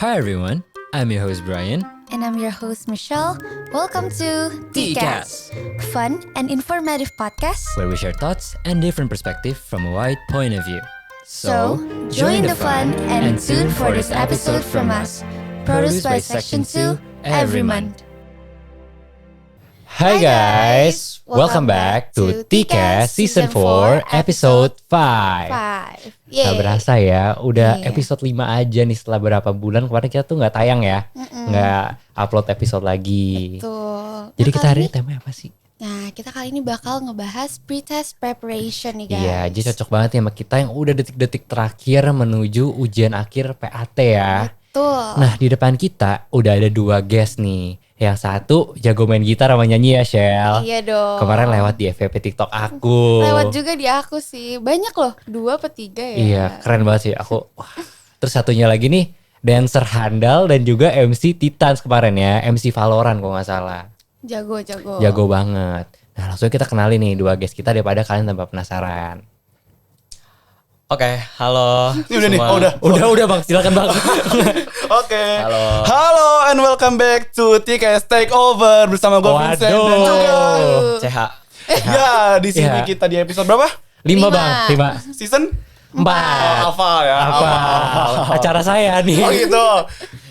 Hi everyone, I'm your host Brian. And I'm your host Michelle. Welcome to TCast, fun and informative podcast. where we share thoughts and different perspectives from a wide point of view. So, join the fun and tune for this episode from us. Produced by Section 2 every month. Hi guys, welcome back to TCast Season 4 Episode 5. Gak berasa ya, udah episode 5 aja nih setelah berapa bulan. Kemarin kita tuh gak tayang ya, gak upload episode lagi. Betul. Jadi Nah, kita hari kali ini temanya apa sih? Nah, kita kali ini bakal ngebahas pre-test preparation nih guys. Iya, jadi cocok banget ya sama kita yang udah detik-detik terakhir menuju ujian akhir PAT ya. Betul. Nah, di depan kita udah ada 2 guest nih. Yang satu jago main gitar sama nyanyi ya, Shell. Iya dong. Kemarin lewat di FVP TikTok aku. Lewat juga di aku sih. Banyak loh, 2 atau 3 ya. Iya, keren banget sih aku. Wah. Terus satunya lagi nih, dancer handal dan juga MC Titans kemarin ya. MC Valorant kalau gak salah. Jago. Jago banget. Nah, langsung kita kenalin nih 2 guest kita daripada kalian tambah penasaran. Oke, halo. Ini udah nih, semua. Udah Bang, silakan Bang. Oke. Halo. and welcome back to TKS Takeover bersama gue Vincent dan juga CH. ya di sini Iya. kita di episode berapa? 5 Bang, 5. Season 4. hafal ya. Apa? Acara saya nih. Oh gitu.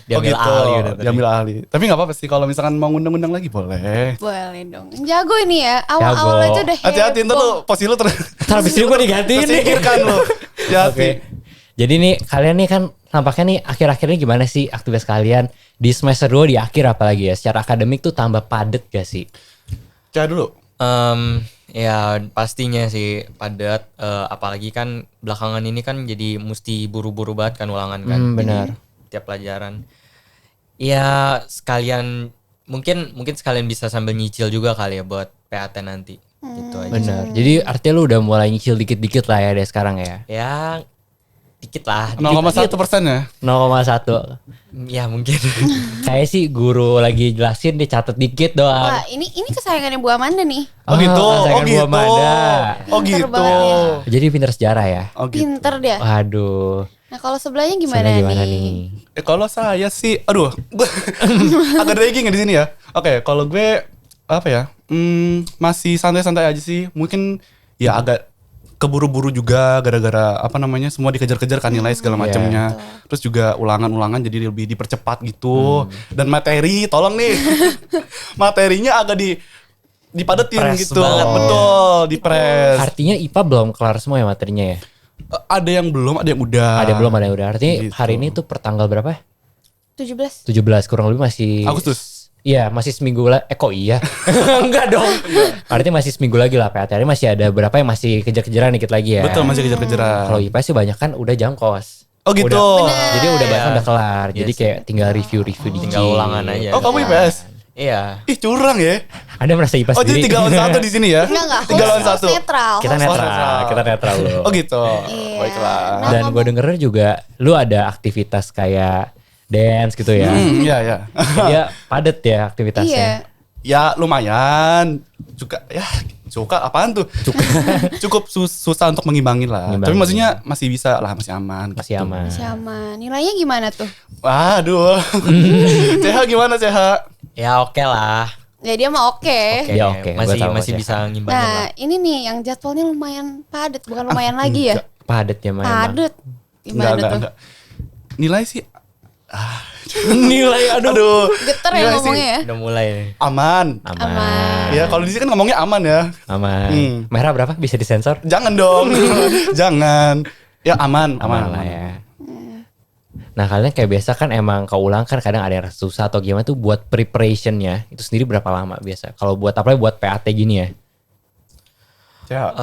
Diambil ahli udah tadi. Diambil ahli. Tapi nggak apa-apa sih kalau misalkan mau ngundang-ngundang lagi boleh. Boleh dong. Jago ini ya. Awal-awal Jago. aja udah Hati-hati ntar lu posisi lu Ntar habis ini gue digantiin nih. tersingkirkan lu. Hati. Oke. Jadi nih kalian nih kan nampaknya nih akhir-akhir ini gimana sih aktivitas kalian di semester 2 di akhir apalagi ya. Secara akademik tuh tambah padet gak sih? Coba dulu. Ya pastinya sih padat. Apalagi kan belakangan ini kan jadi mesti buru-buru banget kan ulangan kan. Benar. Jadi, tiap pelajaran. Ya sekalian mungkin sekalian bisa sambil nyicil juga kali ya buat PAT nanti. Gitu aja. Benar. Jadi artinya lu udah mulai nyicil dikit-dikit lah ya dari sekarang ya. Ya dikit lah. 0,1% ya. 0,1. Ya mungkin. Kayak sih guru lagi jelasin dia catat dikit doang. Wah, ini kesayangannya Bu Amanda nih. Oh gitu. Sayangan Oh Bu gitu. Amanda. Oh Pinter gitu. banget Jadi pinter sejarah ya. Oh gitu. Pinter dia. Waduh. Nah, kalau sebelahnya gimana, Sebenarnya gimana nih? nih? Kalau saya sih, aduh, agak dragging ya di sini ya. Oke, kalau gue apa ya? Masih santai-santai aja sih. Mungkin ya agak keburu-buru juga gara-gara apa namanya semua dikejar-kejar kan nilai segala macamnya. Terus juga ulangan-ulangan jadi lebih dipercepat gitu. Dan materi, tolong nih, materinya agak dipadetin Press gitu. banget. Betul, dipres. Artinya IPA belum kelar semua ya materinya ya? Ada yang belum, ada yang udah. Ada belum, ada yang udah. Artinya Gitu. hari ini tuh pertanggal berapa? 17. 17 kurang lebih masih Agustus. Iya, masih seminggu lagi. Kok iya? Enggak dong. Artinya masih seminggu lagi lah PAT. Hari masih ada berapa yang masih kejar-kejaran dikit lagi ya. Betul, masih kejar-kejaran. Kalau IPA sih banyak kan udah jam kos. Oh gitu. Jadi udah bahkan Iya. udah kelar. Jadi Yes. kayak tinggal review-review dikit. Tinggal ulangan aja. Oh kamu IPS? Iya. Ih curang ya. Anda merasa IPA Oh jadi sendiri? 3 lawan 1 di sini ya? Enggak. 3 lawan 1. Netral. Kita Oh, netral. netral. Kita netral loh. Oh gitu. Iya. Baiklah. Nah, Dan gue denger juga lu ada aktivitas kayak dance gitu ya. Iya ya. Dia padet ya aktivitasnya. Iya. Ya lumayan. Suka apaan tuh? Cukup susah untuk mengimbangin lah. Ngimbangin. Tapi maksudnya masih bisa lah, masih aman. Masih gitu. aman. Sama. Nilainya gimana tuh? Waduh. CH gimana CH? Ya oke lah. Ya dia mah oke. Ya, oke. Gua Masih tahu masih Mas, bisa ngimbangin Nah, lah. ini nih yang jadwalnya lumayan padat, bukan lumayan lagi ya? Padet ya memang. Padat. Gimana tuh? Enggak. Nilai sih Nilai aduh. Geter ya Nilai sih ngomongnya ya? Udah mulai. aman. Aman. Ya kalau di sini kan ngomongnya aman ya. Aman. Merah berapa? Bisa disensor? Jangan dong. Jangan. Ya aman. Aman lah ya. Nah kalian kayak biasa kan emang keulang kan kadang ada yang susah atau gimana tuh buat preparationnya itu sendiri berapa lama biasa? Kalau buat apalagi buat PAT gini ya? CH.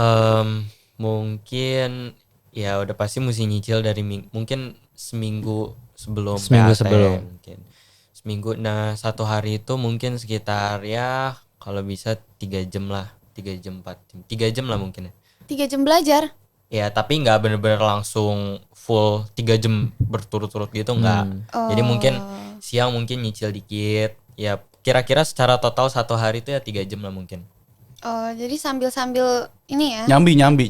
Mungkin ya udah pasti mesti nyicil dari mungkin seminggu sebelum Seminggu PAT, sebelum. mungkin seminggu. Nah 1 hari itu mungkin sekitar ya kalau bisa 3 jam lah, 3 jam 4 jam, 3 jam lah mungkin ya. 3 jam belajar. Ya tapi nggak bener-bener langsung full 3 jam berturut-turut gitu nggak. Jadi mungkin siang mungkin nyicil dikit. Ya kira-kira secara total 1 hari itu ya 3 jam lah mungkin. Oh, jadi sambil ini ya. Nyambi. Nyambi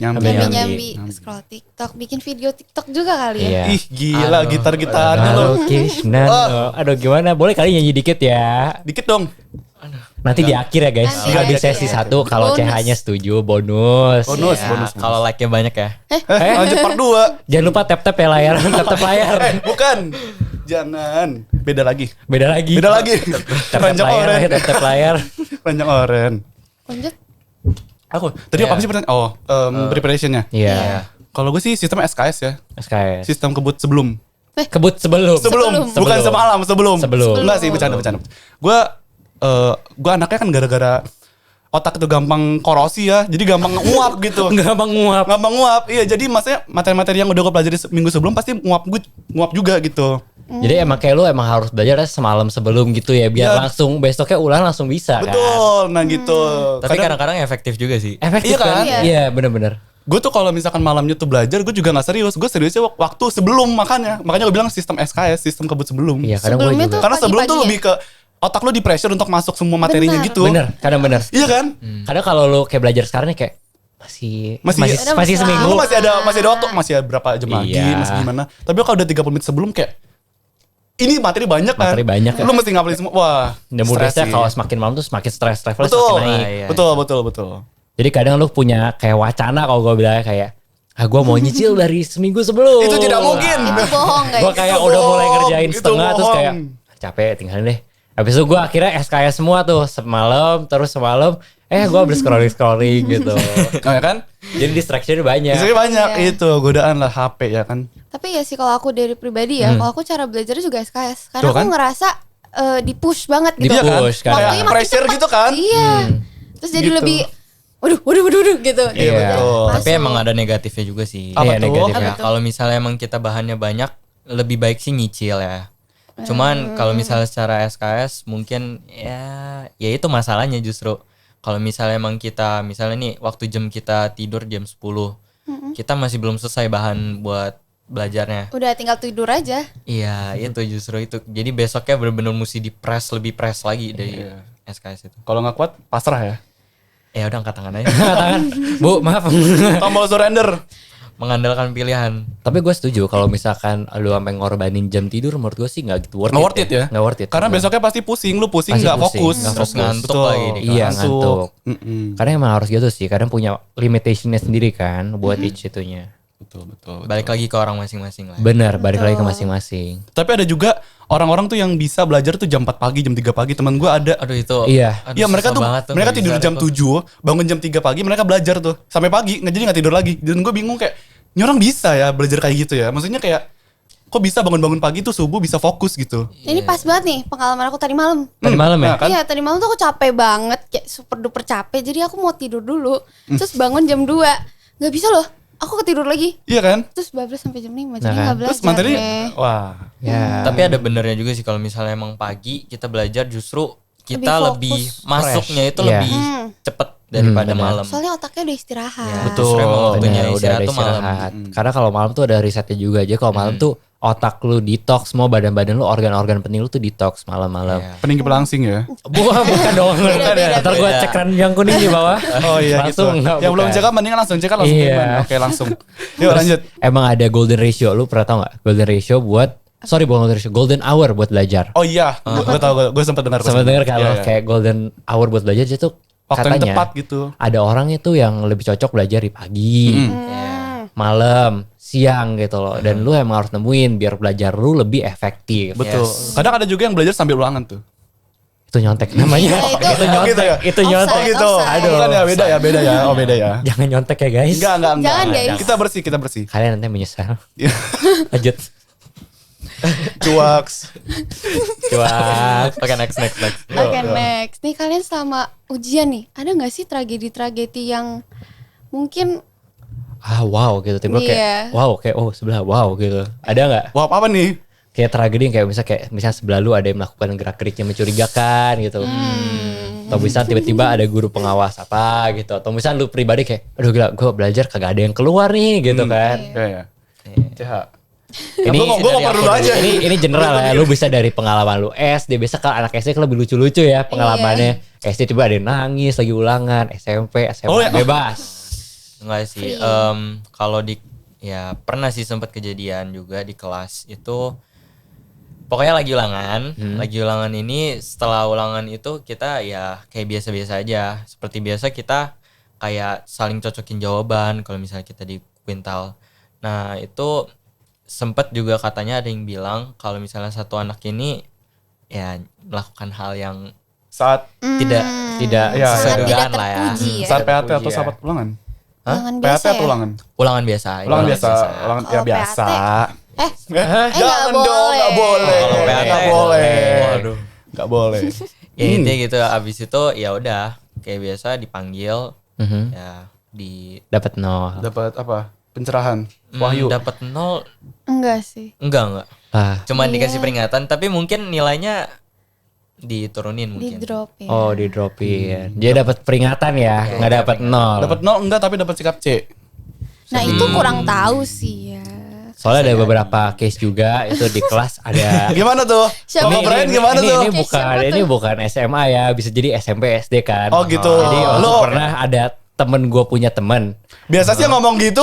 scroll TikTok, bikin video TikTok juga kali ya. Iya. Ih gila gitar-gitarnya lo. Halo Kishnan. Aduh gimana? Boleh kali nyanyi dikit ya. Dikit dong. Nanti di akhir ya guys. Nanti Di akhir sesi ya. 1 kalau Bonus. CH-nya setuju bonus. Bonus. Kalau like-nya banyak ya. Lanjut part 2. Jangan lupa tap-tap ya layar. Tap-tap layar. Bukan. Jangan. Beda lagi. Beda lagi. Tap-tap Ranjang layar. oren. Tap-tap layar. Ranjang oren. Lanjut. Aku tadi apa sih pertanyaan? Oh, preparationnya. Iya. Kalau gue sih sistem SKS ya. SKS. Sistem kebut sebelum. Kebut sebelum. Bukan semalam, sebelum. Sebelum. Enggak sih, bercanda. Gue anaknya kan gara-gara otak itu gampang korosi ya, jadi gampang nguap gitu. Gampang nguap. Gampang nguap. Iya, jadi maksudnya materi-materi yang udah gue pelajari minggu sebelum pasti nguap juga gitu. Jadi emang kayak lu emang harus belajar semalam sebelum gitu ya biar Iya. langsung besoknya ulang langsung bisa kan. Betul, nah gitu. Tapi kadang-kadang efektif juga sih. Efektif Iya kan? kan? Iya bener-bener. Gue tuh kalau misalkan malamnya tuh belajar, gue juga nggak serius. Gue seriusnya waktu sebelum makanya gue bilang sistem SKS, sistem kebut sebelum. Iya kadang gue Sebelumnya juga. tuh Karena sebelum tuh pagi-pagi lebih ke otak lu di pressure untuk masuk semua materinya Bener. gitu. Bener, kadang bener. Iya kan? Kadang kalau lu kayak belajar sekarang nih kayak masih Masih seminggu. Lu masih ada waktu, masih ada berapa jam lagi, Iya. masih gimana. Tapi kalau udah 30 menit sebelum kayak ini materi banyak kan. Materi banyak kan. Lu mesti ngapalin semua. Wah. Dan stres mudahnya sih. kalau semakin malam tuh semakin stres levelnya Betul. semakin naik. Iya. Betul. Jadi kadang lu punya kayak wacana kalau gue bilang kayak gue mau nyicil dari seminggu sebelum. Itu tidak mungkin. Itu bohong guys. Gue kayak Itu udah mulai bohong, ngerjain itu setengah terus bohong. kayak capek tinggalin deh. Habis itu gue akhirnya SKS semua tuh semalam gue habis scrolling gitu. Oh, ya kan? Jadi distraction banyak. Biasanya banyak Iya. itu godaan lah HP ya kan. Tapi ya sih kalau aku dari pribadi ya, kalau aku cara belajarnya juga SKS. Karena Tuh kan? aku ngerasa di-push banget gitu. Di-push, Iya kan? kan? Waktunya Kayak makin pressure cepat. gitu kan? Iya. Terus jadi Gitu. lebih waduh gitu. Iya, betul. Tapi emang ada negatifnya juga sih. Apa Iya, tuh? negatif. Ya, kalau misalnya emang kita bahannya banyak, lebih baik sih nyicil ya. Cuman kalau misalnya secara SKS mungkin ya itu masalahnya justru. Kalau misalnya emang kita misalnya nih waktu jam kita tidur jam 10. Kita masih belum selesai bahan buat belajarnya. Udah tinggal tidur aja. Iya, itu justru itu. Jadi besoknya benar-benar mesti lebih press lagi dari SKS itu. Kalau nggak kuat pasrah ya. Ya udah angkat tangan aja. Tangan. Bu maaf. Tombol surrender. Mengandalkan pilihan. Tapi gue setuju kalau misalkan lu sampai ngorbanin jam tidur menurut gue sih nggak gitu worth Nggak worth it ya? Nggak worth it. Karena besoknya pasti pusing, lu pusing Pasti nggak pusing, fokus. nggak Terus ngantuk Betul. lagi di Iya ngantuk. Mm-mm. Karena emang harus gitu sih. Kadang punya limitationnya sendiri kan buat each itunya. Betul. Balik lagi ke orang masing-masing lah. Bener, balik lagi ke masing-masing. Tapi ada juga orang-orang tuh yang bisa belajar tuh jam 4 pagi, jam 3 pagi. Teman gue ada. Aduh itu. Iya. aduh, Iya mereka susah tuh banget mereka nggak tidur bisa jam tuh. 7, bangun jam 3 pagi, mereka belajar tuh sampai pagi, jadi nggak tidur lagi. Dan gue bingung kayak, ini orang bisa ya belajar kayak gitu ya? Maksudnya kayak, kok bisa bangun-bangun pagi tuh subuh bisa fokus gitu? Ini pas banget nih pengalaman aku tadi malam. Tadi malam ya? Nah, kan? Iya tadi malam tuh aku capek banget, kayak super duper capek. Jadi aku mau tidur dulu, terus bangun jam 2. Gak bisa loh, aku ketidur lagi. Iya kan? Terus bablas sampai jam 5, Nah, jadi kan? gak belajar Terus materi, deh. wah. Ya. Tapi ada benernya juga sih kalau misalnya emang pagi kita belajar justru kita Lebih lebih fokus. masuknya itu Iya. lebih cepet daripada benar. malam. Soalnya otaknya udah istirahat. Ya, Betul. justru emang waktunya Bener, udah istirahat ada tuh malam. istirahat. Karena kalau malam tuh ada risetnya juga aja. Kalau malam tuh otak lu detox, semua badan-badan lu, organ-organ penting lu tuh detox malam-malam. Iya. Peninggi pelangsing ya? Bukan dong. Beda. Ntar gue cek yang kuning di bawah. Oh iya Langsung, gitu. enggak, Yang belum bukan. cek mendingan langsung cek langsung Iya. payment. Oke langsung. Yuk Terus lanjut. Emang ada golden ratio, lu pernah tau gak? Golden ratio buat, bukan golden ratio, golden hour buat belajar. Oh iya, gue tau, gue sempat dengar. Sama denger kalau Iya, iya. kayak golden hour buat belajar itu Waktu yang katanya tepat gitu. ada orang itu yang lebih cocok belajar di pagi, malam, siang gitu loh. Dan lu emang harus nemuin biar belajar lu lebih efektif. Betul. Yes. Kadang ada juga yang belajar sambil ulangan tuh. Itu nyontek namanya. Iya, itu- itu nyontek. gitu ya? Itu nyontek. Offside. Gitu. Offside. Bukan ya, beda ya. Oh beda ya. Jangan nyontek ya guys. Enggak. Jangan, guys. Kita bersih. Kalian nanti menyesal. Iya. Lanjut. Cuaks. Cuak. Oke next. Oke next. Nih kalian selama ujian nih, ada gak sih tragedi-tragedi yang mungkin Wow gitu. Tiba kayak Iya. wow kayak sebelah wow gitu. Ada nggak? Wah apa nih? Kayak tragedi yang kayak misalnya sebelah lu ada yang melakukan gerak-gerik yang mencurigakan gitu. Atau misalnya tiba-tiba ada guru pengawas apa gitu. Atau misalnya lu pribadi kayak aduh gila gue belajar kagak ada yang keluar nih gitu kan. Iya. CH. Ini Gua ngoper dulu aja. Ini general ya. Lu bisa dari pengalaman lu SD. Biasa kalau anak SD kan lebih lucu-lucu ya pengalamannya. SD tiba ada yang nangis lagi ulangan. SMP, SMA Oh, ya. bebas. Enggak sih. Kalau ya pernah sih sempat kejadian juga di kelas itu. Pokoknya lagi ulangan ini setelah ulangan itu kita ya kayak biasa-biasa aja. Seperti biasa kita kayak saling cocokin jawaban kalau misalnya kita di kuintal. Nah itu sempet juga katanya ada yang bilang kalau misalnya satu anak ini ya melakukan hal yang Saat Tidak ya, sesuai Sangat tidak dugaan lah ya. terpuji ya. saat PAT atau Terpuji ya. saat ulangan? Ulangan PAT biasa atau ya? ulangan? Ulangan biasa. Ulangan biasa, ulangan ya Oh, biasa. nggak Jangan dong, boleh. nggak boleh. Kalau PAT, Nggak boleh. waduh. Nggak boleh. Ya intinya gitu. Abis itu ya udah kayak biasa dipanggil Mhm. ya Dapat 0. Dapat apa? Pencerahan. Wahyu. dapat 0 Enggak sih. enggak. Ah. Cuman Iya. dikasih peringatan tapi mungkin nilainya diturunin Di mungkin. drop ya. Oh, di dropin. Dia dapat peringatan ya, nggak dapat 0. Dapat 0 enggak tapi dapat sikap C. Nah itu kurang tahu sih ya. Soalnya ada beberapa case juga itu di kelas ada. Gimana tuh? Siapa Kalau ini? Brian gimana tuh? Ini Kayak bukan siapa ini tuh? bukan SMA ya, bisa jadi SMP SD kan. Oh, gitu. Jadi waktu Lo- pernah ada temen gue punya temen Biasa sih ngomong gitu.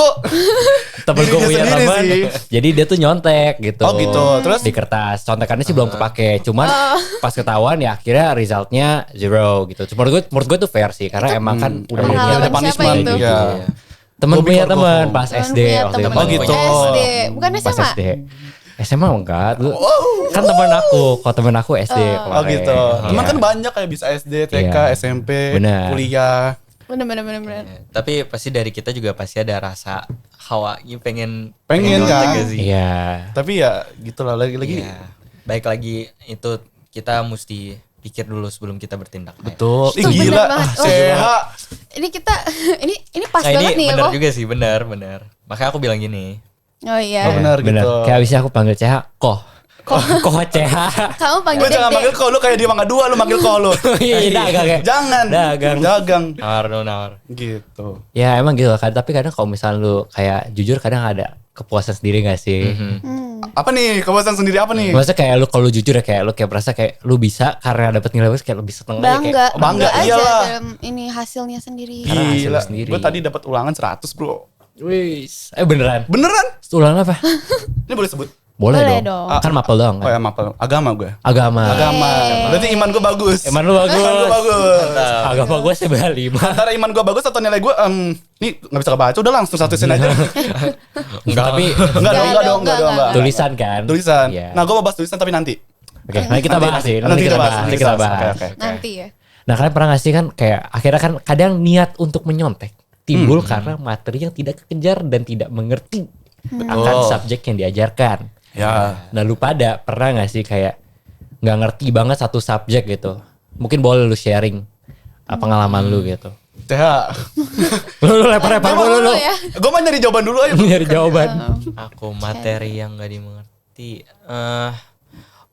temen gue Dirinya punya sendiri temen sih. jadi dia tuh nyontek gitu. Oh, gitu. Terus? di kertas contekannya sih belum kepake, cuman pas ketahuan ya akhirnya resultnya 0 gitu. Cuma menurut gue tuh fair sih karena emang kan udah pengalaman ada siapa punishment itu? gitu. Iya. Temen Go big punya or go temen home. pas Temen SD punya waktu temen. itu. Oh, gitu. SD, bukan Pas SMA. SD. SMA enggak dulu. Kan temen aku, kalau temen aku SD Oh kemarin. gitu. Iya. Cuman kan banyak kayak bisa SD, TK, Iya. SMP, Benar. kuliah. Bener. Ya, tapi pasti dari kita juga pasti ada rasa hawa pengen Pengen nyontek kan? gak sih? Iya. Tapi ya gitulah lagi-lagi. Iya. Baik lagi itu kita mesti pikir dulu sebelum kita bertindak. Betul. Ih Itu bener gila. banget. Oh, CH. Ini kita ini pas Nah, banget ini nih ya benar kok. juga sih, benar. Makanya aku bilang gini. Oh iya. Oh, benar Bener. gitu. Kayak abisnya aku panggil CH, Koh CH. Kamu panggil Lu jangan manggil kau, lu kayak dia mangga 2, lu manggil kau lu. Iya, dagang ya. Jangan. Dagang. Nawar. Gitu. Ya emang gitu kan, tapi kadang kalau misalnya lu kayak jujur kadang ada kepuasan sendiri gak sih? Apa nih? Kepuasan sendiri apa nih? Maksudnya kayak lu kalau lu jujur ya kayak lu kayak merasa kayak lu bisa karena dapet nilai bagus kayak lebih seneng aja kayak bangga, bangga, aja iyalah. dalam ini hasilnya sendiri. Karena hasil Gila. sendiri. Gue tadi dapat ulangan 100, Bro. wis. Beneran? Beneran? Ulang apa? Ini boleh sebut? Boleh, Boleh dong. dong. Kan mapel doang Oh kan? ya, maaf. Agama gue. Agama. Agama. Berarti iman gue bagus. Iman lu bagus. Iman gue bagus. Agama gue sebelah 5. Antara iman gue bagus atau nilai gue nih nggak bisa kebaca, udah langsung satusin aja. Tapi Enggak dong. tulisan kan? Tulisan. Iya. Nah, gue mau bahas tulisan tapi nanti. Oke, nanti kita bahas sih. Nanti kita bahas. Oke. Nanti ya. Nah kalian pernah gak sih kan kayak akhirnya kan kadang niat untuk menyontek timbul karena materi yang tidak kekejar dan tidak mengerti akan subjek yang diajarkan. Ya. Nah lu pada pernah gak sih kayak gak ngerti banget satu subjek gitu? Mungkin boleh lu sharing pengalaman lu gitu. TH. Lu lempar-lempar lu. ya. Gue mau nyari jawaban dulu ayo. Nyari jawaban. Aku materi yang gak dimengerti.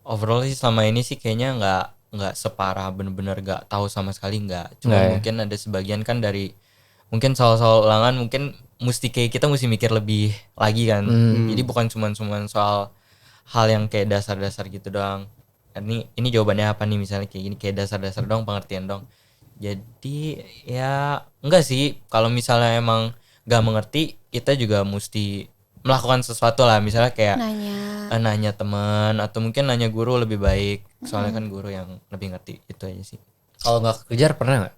Overall sih selama ini sih kayaknya nggak separah bener-bener nggak tahu sama sekali nggak. Cuma Nggak ya? mungkin ada sebagian kan dari mungkin soal-soal ulangan mungkin mesti kayak kita mesti mikir lebih lagi kan. Jadi bukan cuma soal hal yang kayak dasar-dasar gitu doang. Ini jawabannya apa nih misalnya kayak gini kayak dasar-dasar doang pengertian dong. Jadi ya enggak sih kalau misalnya emang nggak mengerti kita juga mesti melakukan sesuatu lah misalnya kayak nanya teman atau mungkin nanya guru lebih baik soalnya kan guru yang lebih ngerti itu aja sih. Kalau gak kekejar pernah gak?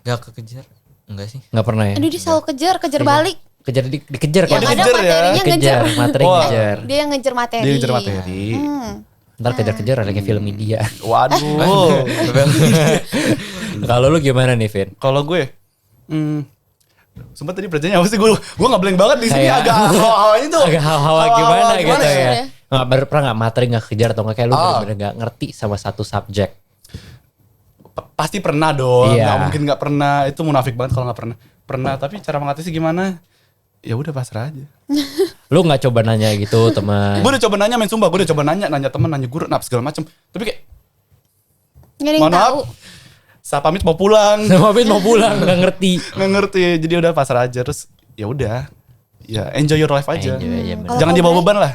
Gak kekejar enggak sih. Gak pernah ya? Aduh dia selalu kejar balik. Dikejar Yang kan? ada dikejar ya? materinya ngejar. Kejar, materi Wah. ngejar. Dia yang ngejar materi. Dia ngejar materi. Ntar kejar-kejar ada kayak film India. Waduh. Kalau lu gimana nih Vin? Kalau gue, sempat tadi pertanyaannya apa sih gue nggak blank banget di sini Kayak- agak hawa-hawanya tuh. Agak hawa-hawa gimana gitu sih ya? ya? Pernah gak materi gak kejar atau gak kayak lu bener-bener gak ngerti sama satu subjek? Pasti pernah dong. Iya. Nggak mungkin nggak pernah. Itu munafik banget kalau nggak pernah. Pernah. Tapi cara mengatasi gimana? Ya udah pasrah aja. Lu gak coba nanya gitu teman? Gue udah coba nanya, main sumpah. Gue udah coba nanya teman, nanya guru, segala macem. Tapi kayak, Nggak ada yang mohon maaf, tahu. saya pamit mau pulang. Sama Vin mau pulang gak ngerti. Nggak ngerti. Jadi udah pasrah aja. Terus ya udah. Ya enjoy your life aja. Enjoy aja, bener. Kalau Jangan kau dibawa Bray? beban lah.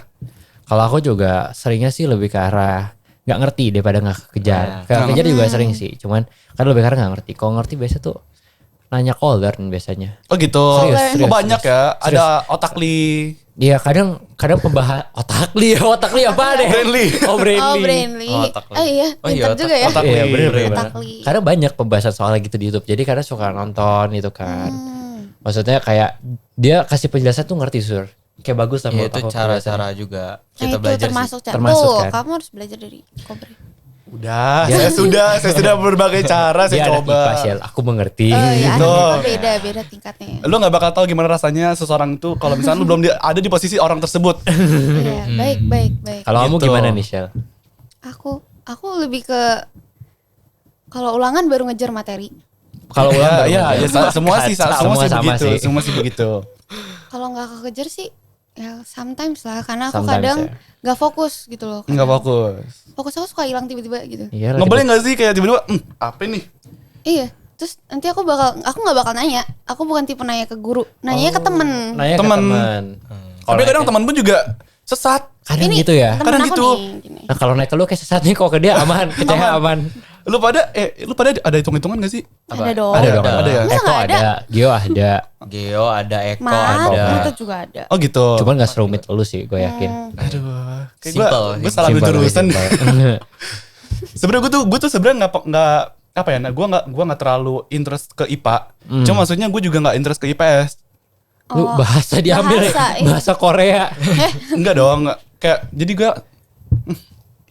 Kalau aku juga seringnya sih lebih ke arah nggak ngerti daripada nggak kekejar. Kejar juga sering sih, cuman kan lebih karena nggak ngerti. Kalau ngerti biasa tuh nanya caller biasanya. Oh gitu. Serius, Oh banyak ya. serius. Ada Otakli. Iya kadang pembahas Otakli apa deh? Brainly. Oh Brainly. Oh, Brainly. Oh, Otakli. Oh iya, Oh iya, pintar juga ya. Otakli. Iya bener. Otakli. Karena banyak pembahasan soal gitu di YouTube. Jadi kadang suka nonton gitu kan. Maksudnya kayak dia kasih penjelasan tuh ngerti Sur. Kayak bagus lah Ya menurut itu aku cara-cara juga Nah, kita itu belajar termasuk sih. cara. Termasuk Tuh, kan. kamu harus belajar dari Kobri. Udah, saya sudah berbagai cara Dia saya anak coba. IPA Shell, aku mengerti. Oh iya, Gitu. beda tingkatnya. Lu nggak bakal tahu gimana rasanya seseorang itu kalau misalnya lu belum ada di posisi orang tersebut. Iya, baik. Kalau kamu Gitu. gimana nih Shell? Aku lebih ke kalau ulangan baru ngejar materi. Kalau ulang ya semua sih sama begitu, sih. semua sih begitu. Kalau nggak kekejar sih ya sometimes lah, karena aku Sometimes kadang ya. nggak fokus gitu loh. Nggak Kadang fokus. Fokus aku suka hilang tiba-tiba gitu. Iya, Ngebelin nggak sih kayak tiba-tiba, apa nih? Iya, terus nanti aku nggak bakal nanya. Aku bukan tipe nanya ke guru, nanyanya ke temen. nanya Temen. ke teman. Tapi kadang teman pun juga sesat. Kadang Ini gitu ya. temen Kadang aku gitu. nih, gini. Nah kalau naik ke lu kayak sesat nih kok ke dia aman, ke Cahaya aman. Lu pada ada hitung-hitungan gak sih? Ada dong. Ada dong. Ada ya? Masa Eko nggak ada? ada, Gio ada. Geo ada, Eko Mata ada. juga ada. Oh gitu. Cuman gak serumit lu sih, gue yakin. Aduh, kayak Simple, gue salah ambil Simpel, jurusan. simpel. Sebenarnya gue tuh sebenarnya nggak apa ya? Nah, gue nggak terlalu interest ke IPA. Cuma maksudnya gue juga nggak interest ke IPS. Lu bahasa diambil bahasa, ya? Bahasa Korea. Enggak dong. Kayak jadi gue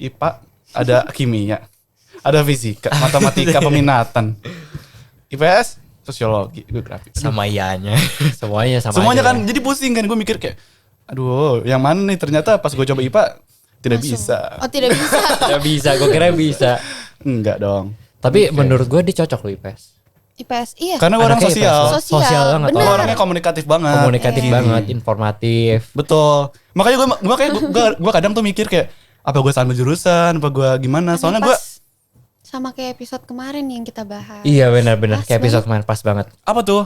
IPA ada kimia, ada fisika, matematika, peminatan. IPS sosiologi, geografi. Sama ianya. Semuanya sama Semuanya aja kan ya. jadi pusing kan, gue mikir kayak aduh yang mana nih, ternyata pas gue coba IPA tidak Langsung. bisa. Oh tidak bisa. Gak bisa, gue kira bisa. Enggak dong. Tapi menurut gue dia cocok lu IPS. IPS iya. Karena gue orang Anaknya sosial. IPS, Sosial, Sosial banget. bener. Gue orang. orangnya komunikatif banget. Komunikatif Iya. banget, informatif. Betul. Makanya gue kadang tuh mikir kayak apa gue sambil jurusan, apa gue gimana. Soalnya gue Pas sama kayak episode kemarin yang kita bahas. Iya benar-benar Pas kayak episode banget. kemarin pas banget. apa tuh?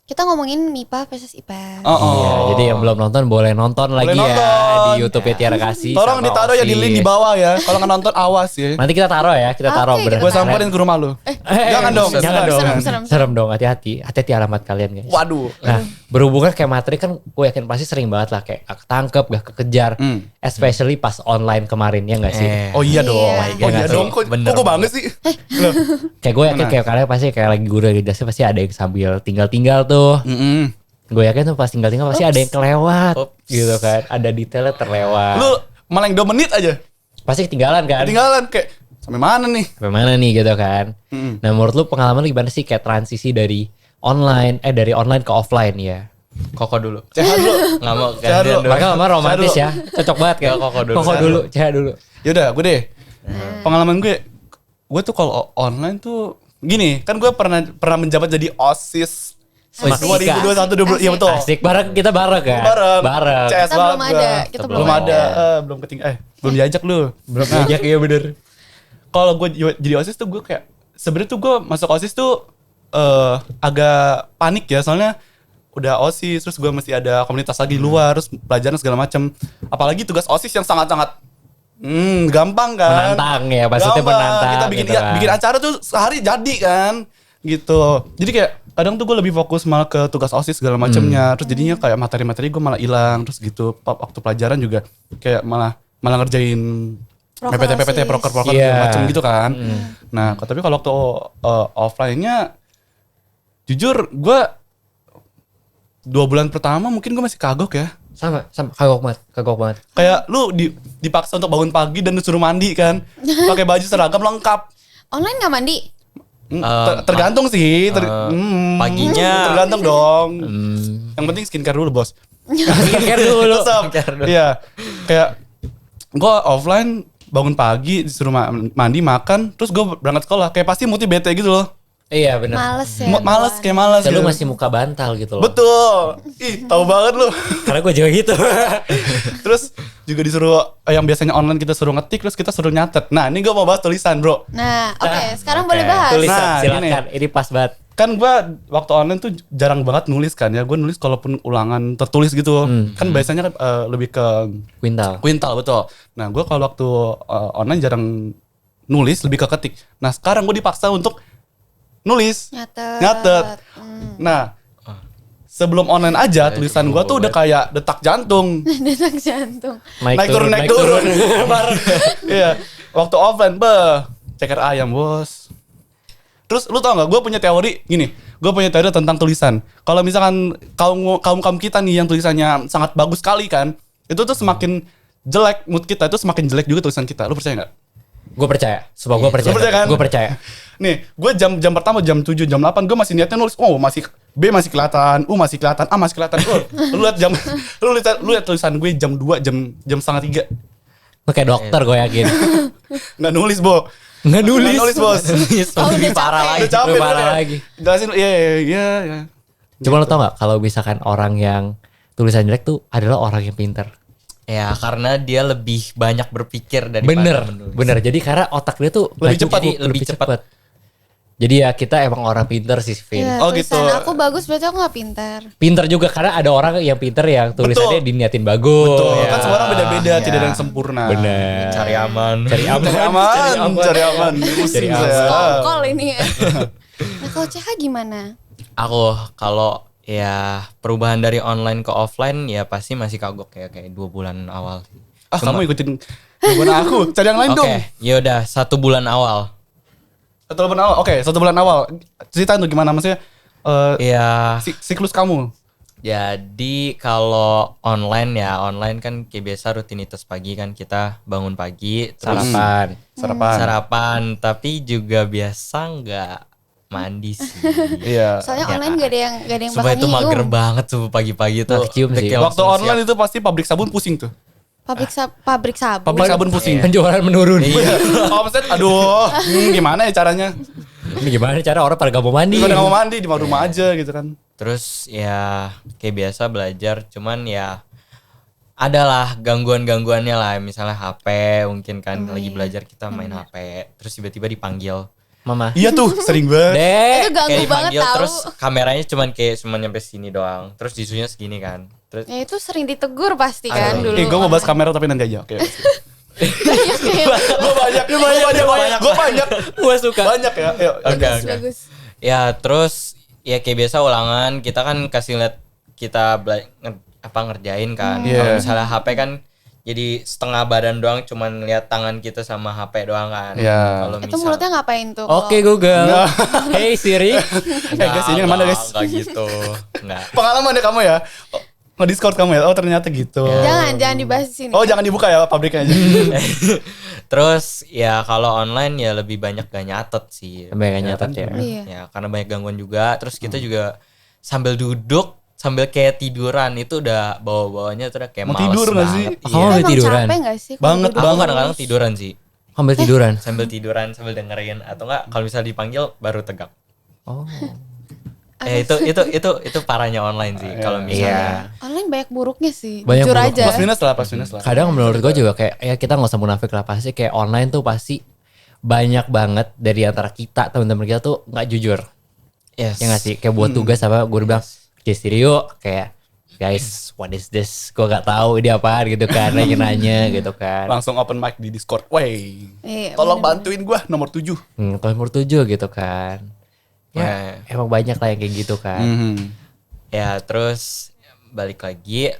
Kita ngomongin MIPA versus IPS. Oh, Iya, jadi yang belum nonton boleh nonton lagi ya nonton. di YouTube ya Tiara Kasih. Tolong sama ditaruh ya di Osis. link di bawah ya. Kalau nggak nonton awas ya. Nanti kita taruh ya, kita taruh Oke, bener. Gue samperin ke rumah lu. Jangan dong. Jangan dong. Serem. Serem dong, hati-hati. Hati-hati alamat kalian guys. Waduh. Nah, berhubungan kayak materi kan gue yakin pasti sering banget lah kayak gak ketangkep, gak kekejar. Especially pas online kemarin ya gak sih? Oh iya dong. Iya. Oh iya Iya, dong. Kok bener kok banget sih? Loh. Kayak gue yakin Mana? kayak kalian pasti kayak lagi guru lagi jelasin pasti ada yang sambil tinggal-tinggal tuh. Gue yakin tuh pas tinggal-tinggal pasti ada yang kelewat Ups. gitu kan. Ada detailnya terlewat. Lu malah yang 2 menit aja. Pasti ketinggalan kan? Ketinggalan kayak sampai mana nih? Sampai mana nih gitu kan. Nah menurut lu pengalaman lu gimana sih kayak transisi dari online ke offline ya? Koko dulu. Sehat lu. Nggak mau Sehat gantian lu. dulu. Mereka lama romantis dulu. ya. Cocok banget kayak Koko dulu. Koko dulu, Cah dulu. Yaudah gue deh. Pengalaman gue tuh kalau online tuh gini, kan gue pernah menjabat jadi OSIS Mas 2021 iya betul. Asik bareng kita bareng kan? Bareng. CS Kita belum banget ada, gua. kita belum belum ada. Belum belum diajak lu. Belum diajak iya bener. Kalau gue jadi OSIS tuh gue kayak sebenarnya tuh gue masuk OSIS tuh agak panik ya, soalnya udah OSIS terus gue masih ada komunitas lagi di luar, terus pelajaran segala macam. Apalagi tugas OSIS yang sangat-sangat gampang kan. Menantang ya, maksudnya Gampang. menantang Kita bikin gitu kan. bikin acara tuh sehari jadi kan. Gitu. Jadi kayak kadang tuh gue lebih fokus malah ke tugas OSIS segala macamnya. Terus jadinya kayak materi-materi gue malah hilang, terus gitu. Waktu pelajaran juga kayak malah ngerjain PPT, proker Iya. segala macam gitu kan. Nah, tapi kalau waktu offline-nya jujur gue 2 bulan pertama mungkin gue masih kagok ya. Sama kagok banget. Kayak lu dipaksa untuk bangun pagi dan disuruh mandi kan. Pakai baju seragam lengkap. Online nggak mandi? Tergantung sih. paginya- tergantung dong. Yang penting skincare dulu, Bos. Skincare dulu. Tetep. Iya. Kayak gue offline bangun pagi disuruh mandi makan terus gue berangkat sekolah kayak pasti moodnya bete gitu loh. Iya benar. Males ya. Kayak males. Lu gitu. masih muka bantal gitu loh. Betul. Ih, tahu banget lu. Karena gue juga gitu. Terus juga disuruh yang biasanya online kita suruh ngetik terus kita suruh nyatet. Nah, ini gue mau bahas tulisan, Bro. Nah, oke, sekarang Oke, boleh bahas. Tulisan Nah, silakan. Ini pas banget. kan gue waktu online tuh jarang banget nulis kan ya. Gue nulis kalaupun ulangan tertulis gitu. Kan biasanya kan lebih ke Quintal betul. Nah gue kalau waktu online jarang nulis, lebih ke ketik. Nah sekarang gue dipaksa untuk nulis, nyatet. Nah sebelum online aja tulisan gue tuh udah kayak detak jantung. Detak jantung. Naik turun. Iya. Waktu offline, ceker ayam bos. Terus lu tau gak, gue punya teori gini. Gue punya teori tentang tulisan. Kalau misalkan kaum kita nih yang tulisannya sangat bagus sekali kan, itu tuh semakin jelek mood kita, itu semakin jelek juga tulisan kita. Lu percaya gak? Gue percaya. Sumpah gue percaya. Lu percaya kan? Gue percaya. Nih, gue jam pertama jam 7, jam 8 gue masih niatnya nulis. Oh, masih B masih kelihatan, U masih kelihatan, A masih kelihatan. Lu lihat tulisan gue jam 2, jam setengah 3. Lu kayak dokter gue yakin. Nggak nulis, Bo. Nggak nulis bos. Lebih parah lagi. Udah capek, lagi. Jelasin, iya. Cuma lo tau gak kalau misalkan orang yang tulisan jelek tuh adalah orang yang pintar. Ya karena dia lebih banyak berpikir daripada menulis. Bener. Jadi karena otak dia tuh lebih cepat. Jadi ya kita emang orang pintar sih, Vin. Ya, Oh gitu. Aku bagus berarti aku gak pintar. Pintar juga karena ada orang yang pintar yang tulisannya diniatin bagus. Betul. Ya. Kan semua orang beda-beda, tidak ada yang sempurna. Bener. Cari aman. Cari aman. Pusing saya. Skol ini ya. Nah kalau CH gimana? Aku kalau ya perubahan dari online ke offline ya pasti masih kagok ya kayak 2 bulan awal. Kamu ikutin gimana aku? Cari yang lain dong. Oke, yaudah 1 bulan awal. 1 bulan awal. Oke, 1 bulan awal. Ceritain tuh gimana maksudnya? Ya. Siklus kamu. Jadi kalau online kan kayak biasa rutinitas pagi kan kita bangun pagi terus sarapan tapi juga biasa nggak mandi sih. Iya. Soalnya online gak ada yang Sumpah bakal itu mager nyium. banget tuh pagi-pagi tuh. Cium sih. Waktu online itu pasti pabrik sabun pusing tuh. Pabrik sabun. Pabrik sabun pusing. Penjualan menurun. Iya. Omset aduh. Gimana ya caranya? Ini gimana cara orang pada gak mau mandi? Pada nggak mau mandi di rumah aja gitu kan. Terus ya kayak biasa belajar cuman ya adalah gangguannya lah, misalnya HP mungkin kan lagi belajar kita main HP terus tiba-tiba dipanggil Mama. Iya tuh sering banget. Itu ganggu kayak banget dipanggil tau. terus kameranya cuman nyampe sini doang terus disunya segini kan terus Ya itu sering ditegur pasti kan dulu. Gue mau bahas kamera tapi nanti aja. Oke. Gue banyak. Gue suka. Banyak ya. Ayo. Bagus. ya terus ya kayak biasa ulangan kita kan kasih lihat kita ngerjain kan. Kalau misalnya HP kan jadi setengah badan doang cuman lihat tangan kita sama HP doang kan. Kalau Itu mulutnya ngapain tuh? Oke Google. Hey Siri. Guys ini mana guys? Enggak gitu. Enggak. Pengalaman ya kamu ya. Nge-Discord kamu ya. Oh ternyata gitu. Jangan dibahas di sini. Oh jangan dibuka ya pabriknya aja. Terus ya kalau online ya lebih banyak gak nyatet sih. Banyak nyatet ya. Iya. Ya karena banyak gangguan juga. Terus kita juga sambil duduk sambil kayak tiduran itu udah bawa-bawanya tuh udah kayak Mau males tidur gak sih? banget. Kamu Iya. sambil tiduran? Capek gak sih? Banget, Aku kadang-kadang tiduran sih. Sambil tiduran. Sambil tiduran sambil dengerin atau enggak kalau misalnya dipanggil baru tegak. Oh. Itu parahnya online sih kalau misalnya. Online banyak buruknya sih. Banyak Jujur buruk. aja. Plus minus lah. Kadang menurut gue juga kayak ya kita nggak usah munafik lah, pasti kayak online tuh pasti banyak banget dari antara kita teman-teman kita tuh nggak jujur. Yes. Ya nggak sih, kayak buat tugas apa gue bilang jadi yuk kayak guys what is this, gue nggak tahu ini apaan gitu kan, nanya gitu kan. Langsung open mic di Discord. Wey. Iya, Tolong bener-bener. bantuin gue nomor 7. Nomor 7 gitu kan. Ya emang banyak lah yang kayak gitu kan. Ya terus balik lagi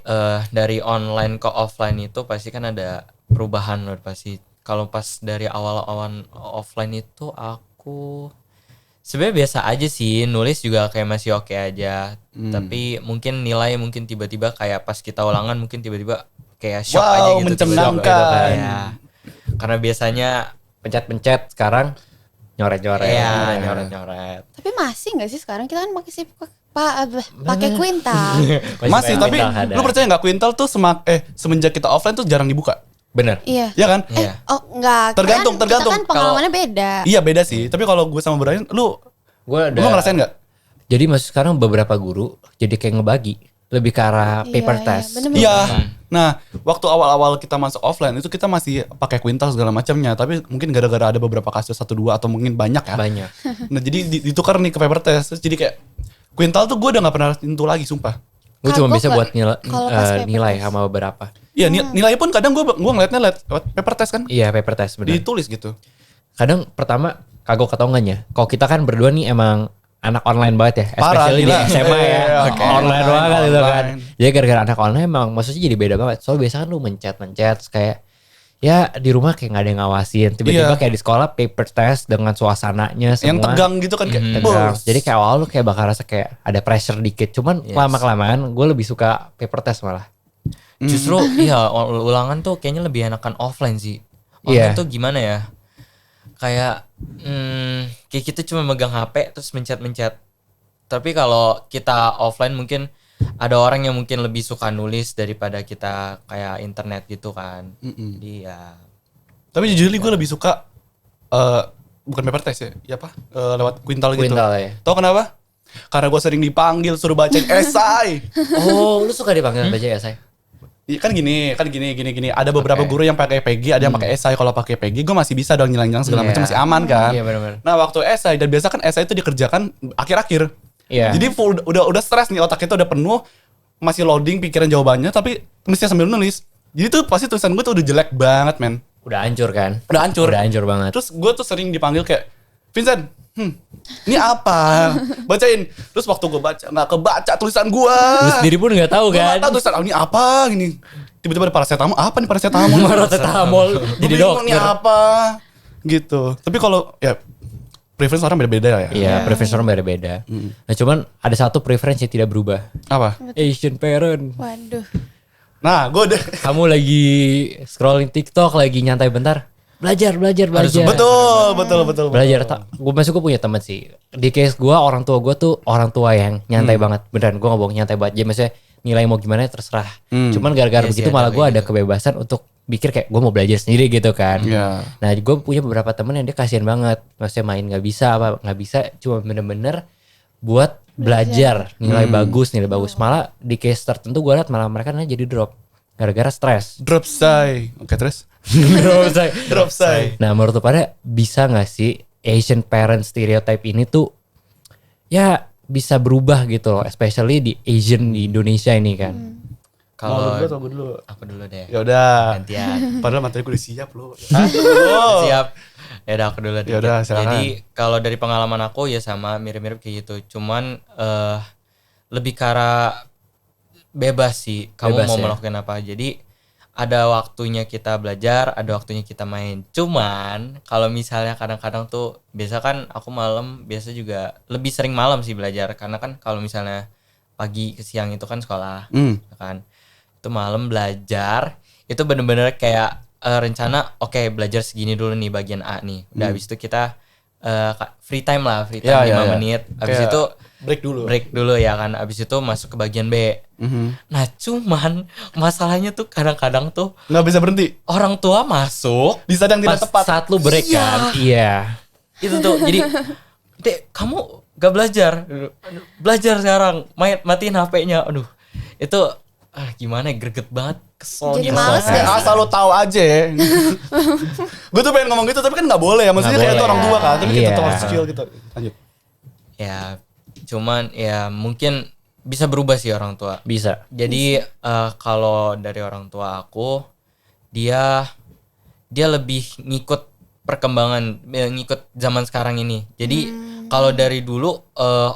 dari online ke offline itu pasti kan ada perubahan loh pasti. Kalau pas dari awal-awal offline itu aku sebenarnya biasa aja sih, nulis juga kayak masih oke aja. Tapi mungkin nilai mungkin tiba-tiba kayak pas kita ulangan mungkin tiba-tiba kayak shock aja gitu. Mencemangkan. Tiba-tiba, ya. Karena biasanya Pencet-pencet sekarang nyoret-nyoret. ya nyoret-nyoret. Tapi masih gak sih sekarang kita kan pakai Quintal. Masih tapi ada. lu percaya nggak Quintal tuh semenjak kita offline tuh jarang dibuka. Bener. Iya. Iya kan? Iya. Oh enggak. Tergantung. Kita kan pengalamannya beda. Iya beda sih. Tapi kalau gue sama Brian, lu Gue ngerasain nggak? Jadi masuk sekarang beberapa guru jadi kayak ngebagi. lebih ke arah paper test. bener-bener. Iya. Nah, waktu awal-awal kita masuk offline itu kita masih pakai kuintal segala macamnya, tapi mungkin gara-gara ada beberapa kasus 1-2 atau mungkin banyak ya. Banyak. Nah, jadi ditukar nih ke paper test. Terus jadi kayak kuintal tuh gue udah gak pernah tentu lagi, sumpah. Gue cuma Kagok bisa nggak buat kalau pas paper nilai test? sama beberapa. Iya, nilai pun kadang gue ngeliatnya lewat paper test kan. Iya paper test benar. Ditulis gitu. Kadang pertama kagok atau enggaknya. Kalau kita kan berdua nih emang anak online banget ya, Parah, especially di gila. SMA ya, Iya, online banget gitu kan. online. Jadi gara-gara anak online emang maksudnya jadi beda banget. Soalnya biasa kan lu mencet terus kayak ya di rumah kayak nggak ada yang ngawasin. Tiba-tiba Iya. kayak di sekolah paper test dengan suasananya semua. Yang tegang gitu kan kayak Tegang. bos. Jadi kayak awal lu kayak bakal rasa kayak ada pressure dikit. Cuman lama-kelamaan gue lebih suka paper test malah. Justru iya ulangan tuh kayaknya lebih enakan offline sih. Iya. Online tuh gimana ya? Kayak kayak kita cuma megang HP terus mencet-mencet. Tapi kalau kita offline mungkin ada orang yang mungkin lebih suka nulis daripada kita kayak internet gitu kan. Jadi ya Tapi jujur gue lebih suka bukan paper test ya, ya apa? Lewat kuintal gitu. Kuintal ya. Tau kenapa? Karena gue sering dipanggil suruh bacain esai. Oh, lu suka dipanggil baca ya, saya? Iya, kan gini. Ada beberapa guru yang pakai PG, ada yang pakai esai. Kalau pakai PG gue masih bisa dong nyilang segala Iya. macam, masih aman kan. Iya, benar-benar. Nah, waktu esai, dan biasa kan esai itu dikerjakan akhir-akhir. Iya. Jadi full udah stres nih, otak kita udah penuh, masih loading pikiran jawabannya, tapi mesti sambil nulis. Jadi tuh pasti tulisan gue tuh udah jelek banget, men. Udah hancur kan? Udah hancur. Udah hancur banget. Terus gue tuh sering dipanggil kayak, Vincent, ini apa? Bacain. Terus waktu gue baca, nggak kebaca tulisan gue. Lu sendiri pun nggak tahu Gue kan? nggak tahu tulisan, ini apa gini. Tiba-tiba ada paracetamol, apa nih paracetamol? Paracetamol jadi Ini dokter. apa? Gitu. Tapi kalau ya preference orang beda-beda ya. Iya, preference orang beda-beda. Nah, cuman ada satu preference yang tidak berubah. Apa? Asian parent. Waduh. Nah, gue udah Kamu lagi scrolling TikTok, lagi nyantai bentar. Belajar. betul. Belajar. Gue masih gue punya teman sih. Di case gue, orang tua gue tuh orang tua yang nyantai banget. Beneran, gue gak bohong, nyantai banget. Jadi maksudnya nilai mau gimana terserah. Cuman gara-gara Iya sih, begitu malah ada gue kayak ada kebebasan untuk pikir kayak gue mau belajar sendiri gitu kan. Iya. Nah, gue punya beberapa temen yang dia kasihan banget. Maksudnya main nggak bisa, cuma bener-bener buat belajar nilai bagus. Malah di case tertentu gue liat malah mereka jadi drop gara-gara stres. Drop say. Oke, terus? Drop say. Nah, menurut lu pada bisa nggak sih Asian parent stereotype ini tuh ya bisa berubah gitu loh, especially di Asian di Indonesia ini kan. kalau Gue dulu. aku dulu deh. Ya udah. Gantian. Padahal materi gue udah siap loh. Siap. Ya udah aku dulu deh. Ya udah, silakan. Jadi kalau dari pengalaman aku ya sama mirip-mirip kayak gitu. Cuman lebih ke arah bebas sih. Kamu Bebas mau ya. melakukan apa. Jadi ada waktunya kita belajar, ada waktunya kita main. Cuman kalau misalnya kadang-kadang tuh biasa kan aku malam biasa juga lebih sering malam sih belajar karena kan kalau misalnya pagi ke siang itu kan sekolah, ya kan. Itu malam belajar itu bener-bener kayak rencana oke, belajar segini dulu nih bagian A nih. Udah habis itu kita free time 5 menit. Habis Kayak itu break dulu. ya kan. Habis itu masuk ke bagian B. Nah, cuman masalahnya tuh kadang-kadang tuh Nggak bisa berhenti. orang tua masuk Di saat yang Pas tidak tepat. saat lu break kan. Iya. itu tuh jadi Dek, kamu gak belajar sekarang, matiin HP-nya. Aduh, itu gimana ya, greget banget, kesel Jadi gimana. males gak sih? Asal lu tahu aja ya. Gue tuh pengen ngomong gitu tapi kan nggak boleh ya. Maksudnya Nggak kayak itu boleh. orang tua kan. Tapi kita Iya. tetap harus skill gitu. Lanjut. Ya, cuman ya mungkin bisa berubah sih orang tua. Bisa. Jadi kalau dari orang tua aku, dia lebih ngikut perkembangan, ngikut zaman sekarang ini. Jadi kalau dari dulu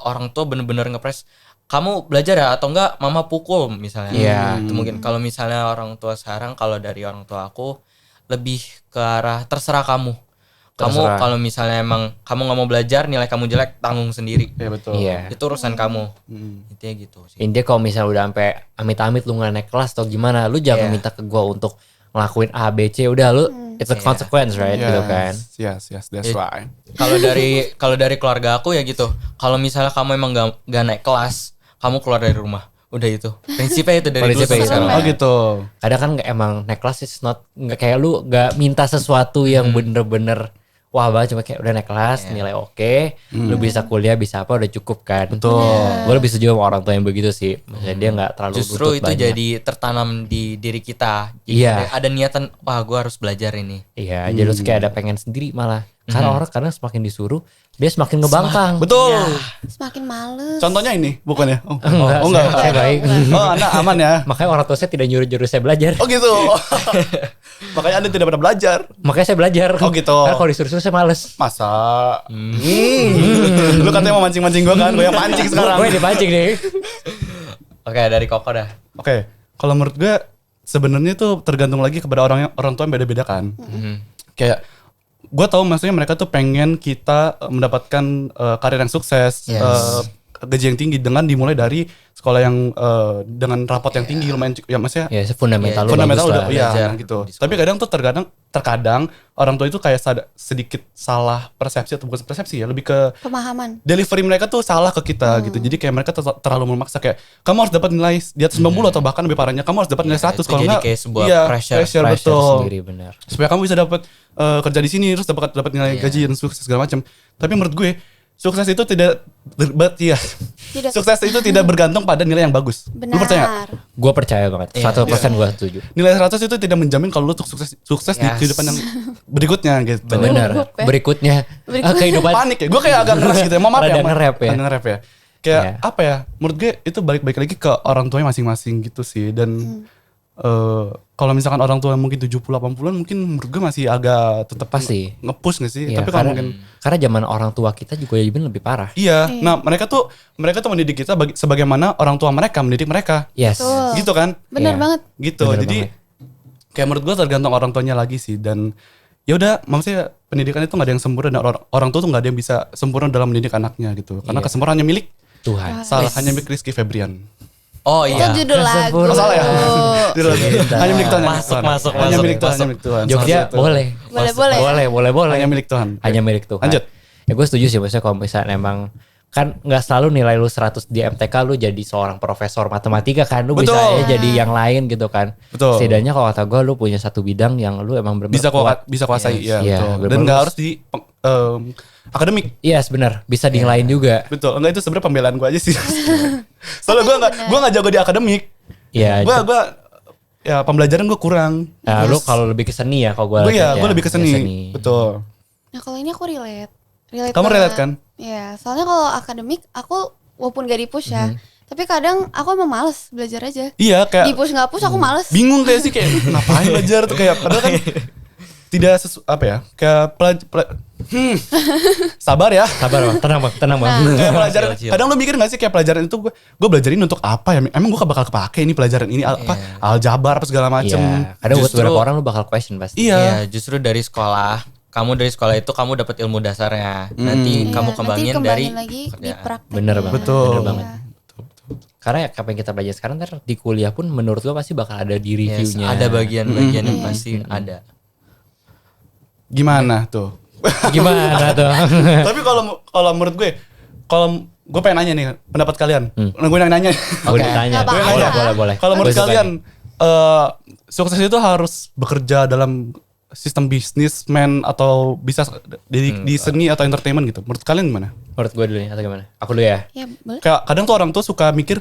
orang tua bener-bener ngepres, kamu belajar ya atau enggak mama pukul misalnya. Iya. Itu mungkin kalau misalnya orang tua sekarang, kalau dari orang tua aku lebih ke arah terserah kamu. Kamu Terserah. kalau misalnya emang kamu nggak mau belajar, nilai kamu jelek, tanggung sendiri. Iya betul. Iya. Itu urusan kamu. Intinya gitu sih. Intinya kalau misalnya udah sampai amit-amit lu nggak naik kelas atau gimana, lu jangan Iya. minta ke gua untuk ngelakuin A, B, C. Udah lu it's a consequence, right? Gitu kan. Yes, that's right. Kalau dari keluarga aku ya gitu. Kalau misalnya kamu emang gak naik kelas, kamu keluar dari rumah. Udah itu. Prinsipnya itu dari dulu Prinsipnya sampai itu. sekarang. Oh gitu. Kadang kan emang naik kelas it's not nggak kayak lu nggak minta sesuatu yang bener-bener wah banget, cuma kayak udah naik kelas, nilai oke, lu bisa kuliah, bisa apa, udah cukup kan. Betul. Gue lebih setuju sama orang tua yang begitu sih. Maksudnya dia gak terlalu Justru nuntut itu banyak. jadi tertanam di diri kita. Jadi Iya. ada niatan, wah gue harus belajar ini. Iya, jadi lu kayak ada pengen sendiri malah. Karena orang kadang semakin disuruh, dia semakin ngebangkang. Betul. Semakin males. Contohnya ini bukannya? Oh, Enggak, saya baik. Oh, Anda aman ya. Makanya orang tua saya tidak nyuruh-nyuruh saya belajar. Oh gitu. Makanya Anda tidak pernah belajar. Makanya saya belajar. Oh, gitu. Karena kalau disuruh-suruh saya males. Masa? Lu katanya mau mancing-mancing gue kan? Gue yang pancing sekarang. Gue dipancing nih. Oke, dari Koko dah. Oke, kalau menurut gue sebenarnya itu tergantung lagi kepada orang tua yang beda-beda kan. Kayak gue tahu maksudnya mereka tuh pengen kita mendapatkan karir yang sukses, gaji yang tinggi dengan dimulai dari sekolah yang dengan rapot yang tinggi lumayan ya maksudnya Ya, fundamental lu fundamental bagus udah lah. ya belajar gitu. di sekolah. Tapi kadang tuh terkadang orang tua itu kayak sedikit salah persepsi atau bukan persepsi ya, lebih ke Pemahaman. delivery mereka tuh salah ke kita gitu. Jadi kayak mereka terlalu memaksa kayak kamu harus dapat nilai di atas 90 atau bahkan lebih parahnya kamu harus dapat nilai 100 itu kalau jadi enggak kayak sebuah pressure pressure betul. sendiri, benar. Supaya kamu bisa dapat kerja di sini terus dapat nilai gaji dan sukses segala macam. Tapi menurut gue sukses itu tidak sukses itu tidak bergantung pada nilai yang bagus. Benar. Lu percaya? Gue percaya banget. 100% gue setuju. Nilai 100 itu tidak menjamin kalau lu sukses di kehidupan yang berikutnya gitu. Benar. Gugup ya. Berikutnya kehidupan Panik ya. Gue kayak agak keras gitu ya. Mohon maaf ya. Rada nge-rap ya. Agak nge-rap ya. Kayak Iya. apa ya? Menurut gue itu balik lagi ke orang tuanya masing-masing gitu sih. Dan kalau misalkan orang tua mungkin 70-80an mungkin menurut gue masih agak tetap Pasti. nge-push gak sih? Iya, Tapi kalau karena, mungkin karena zaman orang tua kita juga even lebih parah. iya. Nah, mereka tuh mendidik kita sebagaimana orang tua mereka mendidik mereka. Yes. Betul. Gitu kan? Bener Iya. banget. Gitu. Bener Jadi banget. kayak menurut gue tergantung orang tuanya lagi sih. Dan ya udah, maksudnya pendidikan itu nggak ada yang sempurna. Dan orang tua tuh nggak ada yang bisa sempurna dalam mendidik anaknya gitu. Karena Iya. kesempurnaan hanya milik Tuhan. salah hanya milik Rizky Febrian. Oh Itu iya. judul lagu. Kesempurnaan. Oh, salah ya? Judul lagu. Hanya milik Tuhan. Masuk, Hanya masuk, milik Tuhan. masuk. Hanya milik Tuhan. Jogja Salah satu. boleh. Boleh. Boleh. Hanya milik Tuhan. Hanya milik Tuhan. Lanjut. Ya gue setuju sih, maksudnya kalau misalnya emang kan nggak selalu nilai lu 100 di MTK lu jadi seorang profesor matematika kan, lu bisa Betul. aja jadi yang lain gitu kan. Betul. Setidaknya kalau kata gue lu punya satu bidang yang lu emang benar-benar kuat. Bisa kuasai ya, Iya, betul. Dan bener-bener nggak lu- harus di akademik. Iya benar, bisa di yang lain juga. Betul. Enggak, itu sebenarnya pembelaan gue aja sih. Soalnya gue nggak jago di akademik. Iya. Gue ya pembelajaran gue kurang. Nah, lu kalau lebih ke seni ya, kalau gue Gue lebih ke seni. Betul. Nah kalau ini aku relate. Kamu banget. relate kan? Iya, soalnya kalau akademik aku walaupun gak di-push ya, tapi kadang aku emang males belajar aja. Iya, kayak Di-push gak push aku males. bingung kayak sih kayak ngapain belajar tuh kayak padahal kan tidak apa ya? Kayak sabar ya. Sabar bang, tenang bang. Kayak pelajaran. Chill. Kadang lu mikir gak sih kayak pelajaran itu gue belajarin untuk apa ya? Emang gue bakal kepake ini pelajaran ini apa? Aljabar apa segala macem. Iya, kadang buat Justru- beberapa orang lu bakal question pasti. Iya. Iya, justru dari sekolah. Kamu dari sekolah itu kamu dapat ilmu dasarnya. Nanti Iya, kamu nanti kembangin kembangin dari lagi di pekerjaan. praktek. Bener banget. Betul. Bener banget. Iya. Karena ya apa yang kita belajar sekarang ntar di kuliah pun menurut lo pasti bakal ada di Yes, reviewnya. ada bagian-bagian yang pasti ada. Gimana tuh? Gimana tuh? Tapi kalau menurut kalau gue pengen nanya nih pendapat kalian. Gue nanya. Gue ditanya. Nggak apa-apa. Boleh. Kalau menurut Gua suka kalian nih. sukses itu harus bekerja dalam sistem bisnismen atau bisa di seni atau entertainment gitu. Menurut kalian gimana? Menurut gue dulu nih atau gimana? Aku dulu ya. Ya boleh. Kayak kadang tuh orang tuh suka mikir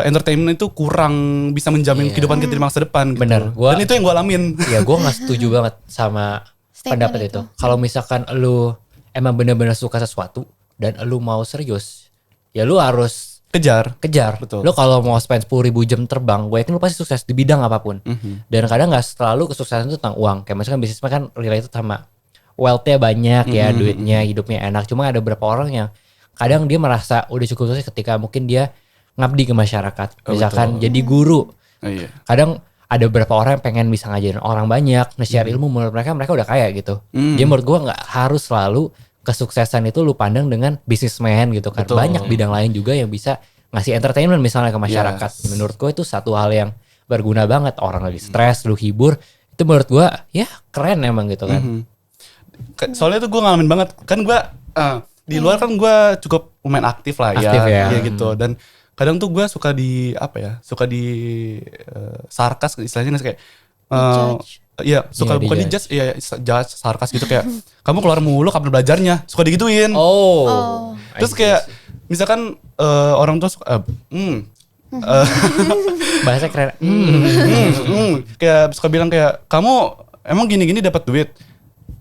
entertainment itu kurang bisa menjamin kehidupan kita di masa depan gitu. Bener. Dan itu yang gue alamin. Ya gue gak setuju banget sama Statement pendapat itu. itu. Kalau misalkan lu emang bener-bener suka sesuatu dan lu mau serius, ya lu harus Kejar. kejar. Betul. Lu kalau mau spend 10.000 jam terbang, gue yakin lu pasti sukses di bidang apapun. Dan kadang gak selalu kesuksesan itu tentang uang. Kayak misalkan bisnismen kan related sama wealth-nya banyak ya, duitnya, hidupnya enak. Cuma ada beberapa orang yang kadang dia merasa udah cukup sukses ketika mungkin dia ngabdi ke masyarakat. Misalkan jadi guru. Oh, iya. Kadang ada beberapa orang yang pengen bisa ngajarin orang banyak, nge-share ilmu, menurut mereka udah kaya gitu. Jadi menurut gue gak harus selalu kesuksesan itu lu pandang dengan businessman gitu kan. Betul. Banyak bidang lain juga yang bisa ngasih entertainment misalnya ke masyarakat. Yes. Menurut gue itu satu hal yang berguna banget. Orang lagi stres, lu hibur. Itu menurut gue ya keren emang gitu kan. Soalnya tuh gue ngalamin banget. Kan gue di luar kan gue cukup lumayan aktif lah Aktif ya. ya gitu. Dan kadang tuh gue suka di apa ya? Suka di sarkas istilahnya kayak Judge. Iya, suka Iya, bukan di judge, iya judge sarkas gitu kayak kamu keluar mulu kapan belajarnya, suka digituin. Oh. Terus kayak misalkan orang tuh suka bahasa keren. kayak suka bilang kayak kamu emang gini-gini dapat duit.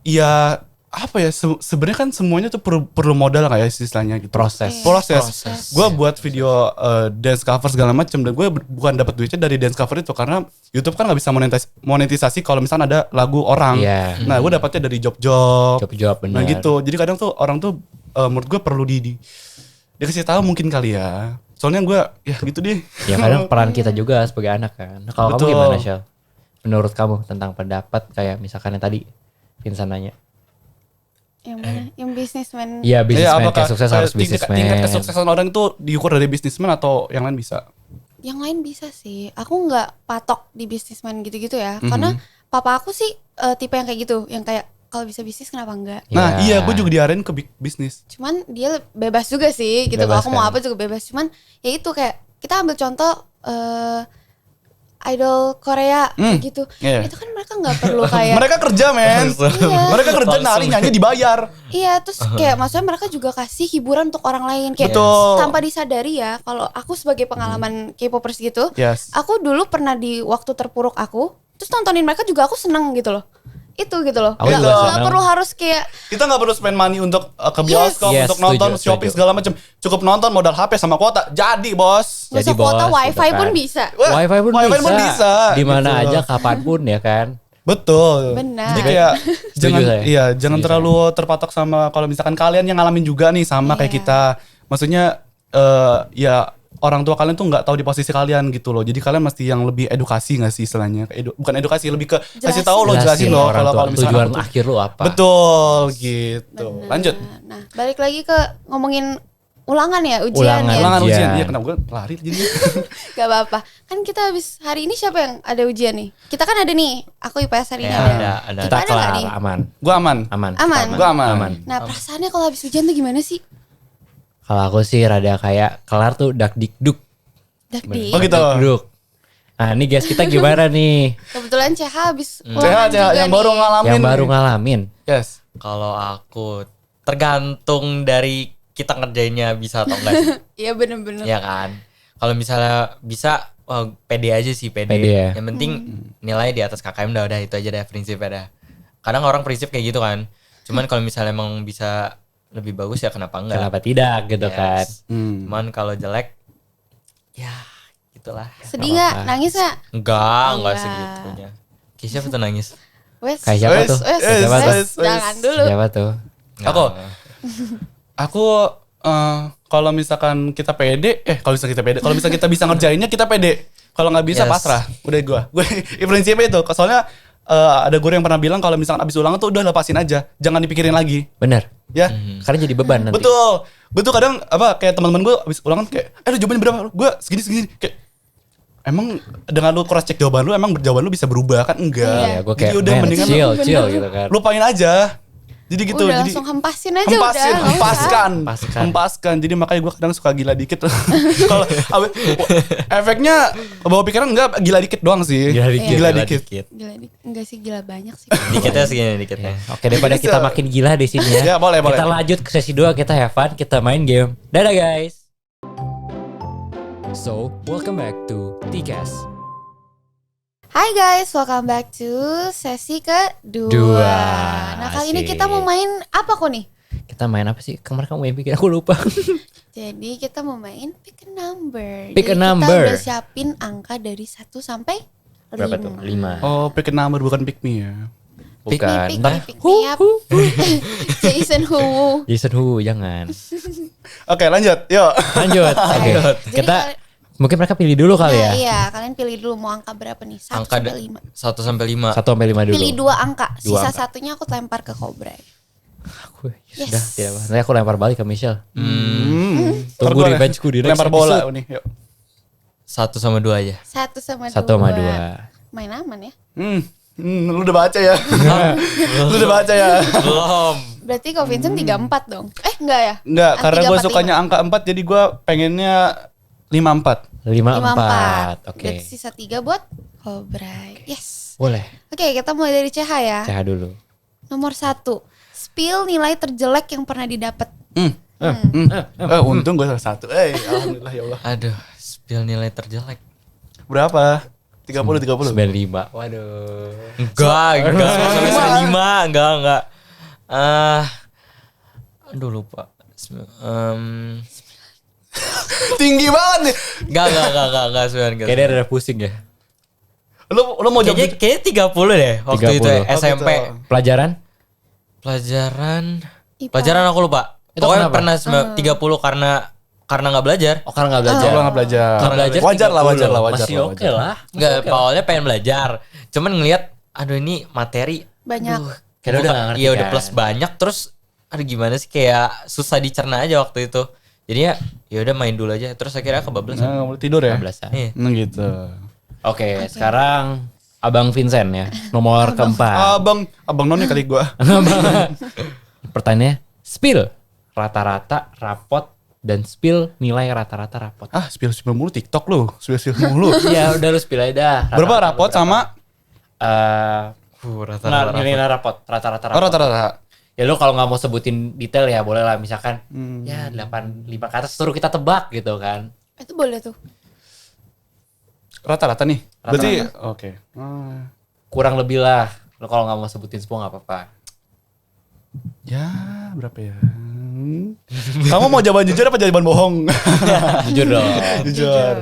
Iya, apa ya sebenarnya kan semuanya tuh perlu modal kayak istilahnya gitu. Proses. Gue buat video dance cover segala macam dan gue bukan dapat duitnya dari dance cover itu karena YouTube kan nggak bisa monetisasi kalau misalnya ada lagu orang. Iya. Nah gue dapatnya dari job-job. Job-job, benar. Nah gitu. Jadi kadang tuh orang tuh menurut gue perlu dikasih tahu mungkin kali ya. Soalnya gue ya gitu deh. Ya kadang peran kita juga sebagai anak kan. Nah, kalau kamu Betul. gimana, Shell? Menurut kamu tentang pendapat kayak misalkan yang tadi Vincent nanya. Yang mana? Yang businessman. Iya, bisnismen apakah, kayak sukses harus bisnismen. tingkat kesuksesan orang itu diukur dari bisnismen atau yang lain bisa? Yang lain bisa sih. Aku nggak patok di businessman gitu-gitu ya. Karena papa aku sih tipe yang kayak gitu, yang kayak kalau bisa bisnis kenapa enggak? Nah Ya. iya gue juga diarahin ke bisnis. Cuman dia bebas juga sih gitu. Bebas Kalau aku mau kan? apa juga bebas. Cuman ya itu kayak kita ambil contoh idol Korea kayak gitu. Iya. Itu kan mereka nggak perlu kayak Mereka kerja men. Iya. Mereka kerja nari nyanyi dibayar. Iya, terus kayak maksudnya mereka juga kasih hiburan untuk orang lain kayak Betul. tanpa disadari ya. Kalau aku sebagai pengalaman K-popers gitu, Yes. aku dulu pernah di waktu terpuruk aku, terus nontonin mereka juga aku seneng gitu loh. Itu gitu loh. Aku Nggak juga nggak seneng. perlu harus kayak Kita nggak perlu spend money untuk ke bioskop, Yes, untuk nonton, setuju, shopping setuju. segala macam. Cukup nonton modal HP sama kuota. Jadi bos. nggak Jadi usah kuota, bos, wifi gitu pun kan. bisa. Wah, Wifi pun bisa. Di mana gitu aja loh. kapanpun ya kan. Betul. Benar. Jadi kayak jangan saya. jangan Setuju terlalu terpatok sama kalau misalkan kalian yang ngalamin juga nih sama kayak Iya. kita. Maksudnya ya orang tua kalian tuh nggak tahu di posisi kalian gitu loh. Jadi kalian mesti yang lebih edukasi nggak sih istilahnya? Bukan edukasi, lebih ke kasih tahu lo, jelasin lo orang tua, kalau misalkan tujuan aku tuh- akhir lu apa. Betul gitu. Benar. Lanjut. Nah, balik lagi ke ngomongin ulangan ya, ujian Ulangan. ya. Ulangan Ujian. ujian. Iya kenapa gue lari jadi. Gak apa-apa. Kan kita habis hari ini siapa yang ada ujian nih? Kita kan ada nih. Aku IPS hari ini Ya, ada. ada. Kita Ada nggak kelar nih? aman. Gue aman. Aman. Aman. Kita Gua aman. Nah, perasaannya kalau habis ujian tuh gimana sih? Kalau aku sih rada kayak kelar tuh dak dikduk. Dakdik. Oh gitu. Duk. Nah ini guys kita gimana nih? Kebetulan CH habis Sehat ulangan ya juga yang nih. baru ngalamin. Yang baru nih. ngalamin. Yes. Kalau aku tergantung dari kita ngerjainnya bisa atau enggak sih. Iya bener-bener. Ya kan. Kalau misalnya bisa, wah, pede aja sih pede. Pede ya. Yang penting nilai di atas KKM udah itu aja deh prinsipnya dah. Kadang orang prinsip kayak gitu kan. Cuman kalau misalnya emang bisa lebih bagus ya kenapa enggak? Kenapa tidak gitu Yes. kan? Cuman kalau jelek, ya gitulah. Sedih nggak? Nangis nggak? Enggak Enggak. segitunya. Kayak siapa tuh nangis? Wes. Kayak siapa Wes, tuh? Wes, Siapa tuh? wes, jangan dulu. Siapa tuh? Aku. Nah, Aku kalau misalkan kita pede, kalau misalkan kita pede, kalau misalkan kita bisa ngerjainnya kita pede. Kalau nggak bisa Yes. pasrah. Udah gue prinsipnya itu. Soalnya ada guru yang pernah bilang kalau misalkan abis ulangan tuh udah lepasin aja, jangan dipikirin lagi. Bener. Ya, Karena jadi beban nanti. betul. Gue tuh kadang kayak teman-teman gue abis ulangan kayak, lu jawabannya berapa? Gue segini kayak. Emang dengan lu cross check jawaban lu, emang jawaban lu bisa berubah kan? Enggak. Iya, gue kayak Jadi udah man, mendingan chill Bener. gitu kan. lupain aja. Jadi gitu. Udah jadi langsung hempasin aja hempasin, udah. nggak usah. Hempaskan. hempaskan. Jadi makanya gue kadang suka gila dikit. Kalau efeknya bawa pikiran enggak gila dikit doang sih. Gila dikit. Gila dikit. Enggak sih, gila banyak sih. Dikitnya segini dikitnya. Oke daripada Bisa. kita makin gila di sini ya. Ya, boleh, Kita boleh. lanjut ke sesi 2, kita have fun, kita main game. Dadah guys. So, welcome back to TCAS. Hai guys, welcome back to sesi kedua. Dua. Nah kali ini Asik. kita mau main apa kok nih? Kita main apa sih? Kemarin kamu yang bikin aku lupa. Jadi kita mau main pick a number. Pick a Jadi number. Kita udah siapin angka dari 1 sampai 5. Berapa tuh? 5. Oh, pick a number bukan pick me ya. Bukan. Pick Ntar me, pick me up. Jason Hu. Jason Hu, jangan. Oke, lanjut. Yuk. Lanjut. Oke. Jadi Kita kali- mungkin mereka pilih dulu kali ya. Iya, kalian pilih dulu mau angka berapa nih? 1 Angka sampai 5. 1 sampai 5. 1 sampai 5 dulu. Pilih 2 angka. Dua Sisa angka. satunya aku lempar ke Cobra. Aku, Yes. sudah tidak apa. Nanti aku lempar balik ke Michelle. Ntar Tunggu gua revenge-ku di next lempar bola episode. nih. Yuk. 1 sama 2 aja. 1 sama 2. 1 sama 2. Main aman ya. Lu udah baca ya? Lu udah baca ya? Belum. Berarti kau Vincent 34 dong. Enggak ya? Enggak, karena gue 3, 4, sukanya angka 4 jadi gue pengennya 54. 5 4. Oke. Berarti sisa 3 buat Cobra. Yes. Boleh. Oke, kita mulai dari CH ya. CH dulu. Nomor 1, spill nilai terjelek yang pernah didapat. Untung gue salah satu. Alhamdulillah ya Allah. Aduh, spill nilai terjelek. Berapa? 30. 95. Waduh. Enggak sampai 95, enggak. Aduh lupa. Tinggi banget nih. Enggak sebenarnya. Kayaknya ada pusing ya. Lu mau jawab Kayaknya 30 deh waktu 30. itu ya, SMP. gitu. Pelajaran? IPA. Pelajaran aku lupa. Itu Pokoknya kenapa? pernah 30 karena nggak belajar. Oh karena nggak belajar. Nggak belajar. Nggak belajar Wajar lah, 30. wajar. Masih oke lah. Enggak, awalnya pengen belajar. Cuman ngelihat aduh ini materi Banyak. Kayaknya udah nggak ngerti Iya udah kan. plus banyak terus aduh gimana sih kayak susah dicerna aja waktu itu. Jadinya ya udah main dulu aja terus akhirnya kebablasan. Nah, mau tidur ya? 15-an. Iya. Gitu. Oke, sekarang Abang Vincent ya, nomor keempat. Abang Noni kali gua. Pertanyaannya, spill rata-rata rapot dan spill nilai rata-rata rapot. Spill mulu TikTok lu. Spill mulu. Iya, udah lu spill aja dah. Berapa rapot sama Rata-rata. nilai rapot, rata-rata rapot. rata-rata? Ya lu kalau nggak mau sebutin detail ya boleh lah, misalkan ya 85 ke atas suruh kita tebak gitu kan. Itu boleh tuh. Rata-rata nih. Berarti oke. Kurang lebih lah. Lu kalau nggak mau sebutin semua nggak apa-apa. Ya, berapa ya? Kamu mau jawaban jujur apa jawaban bohong? Jujur dong. Jujur.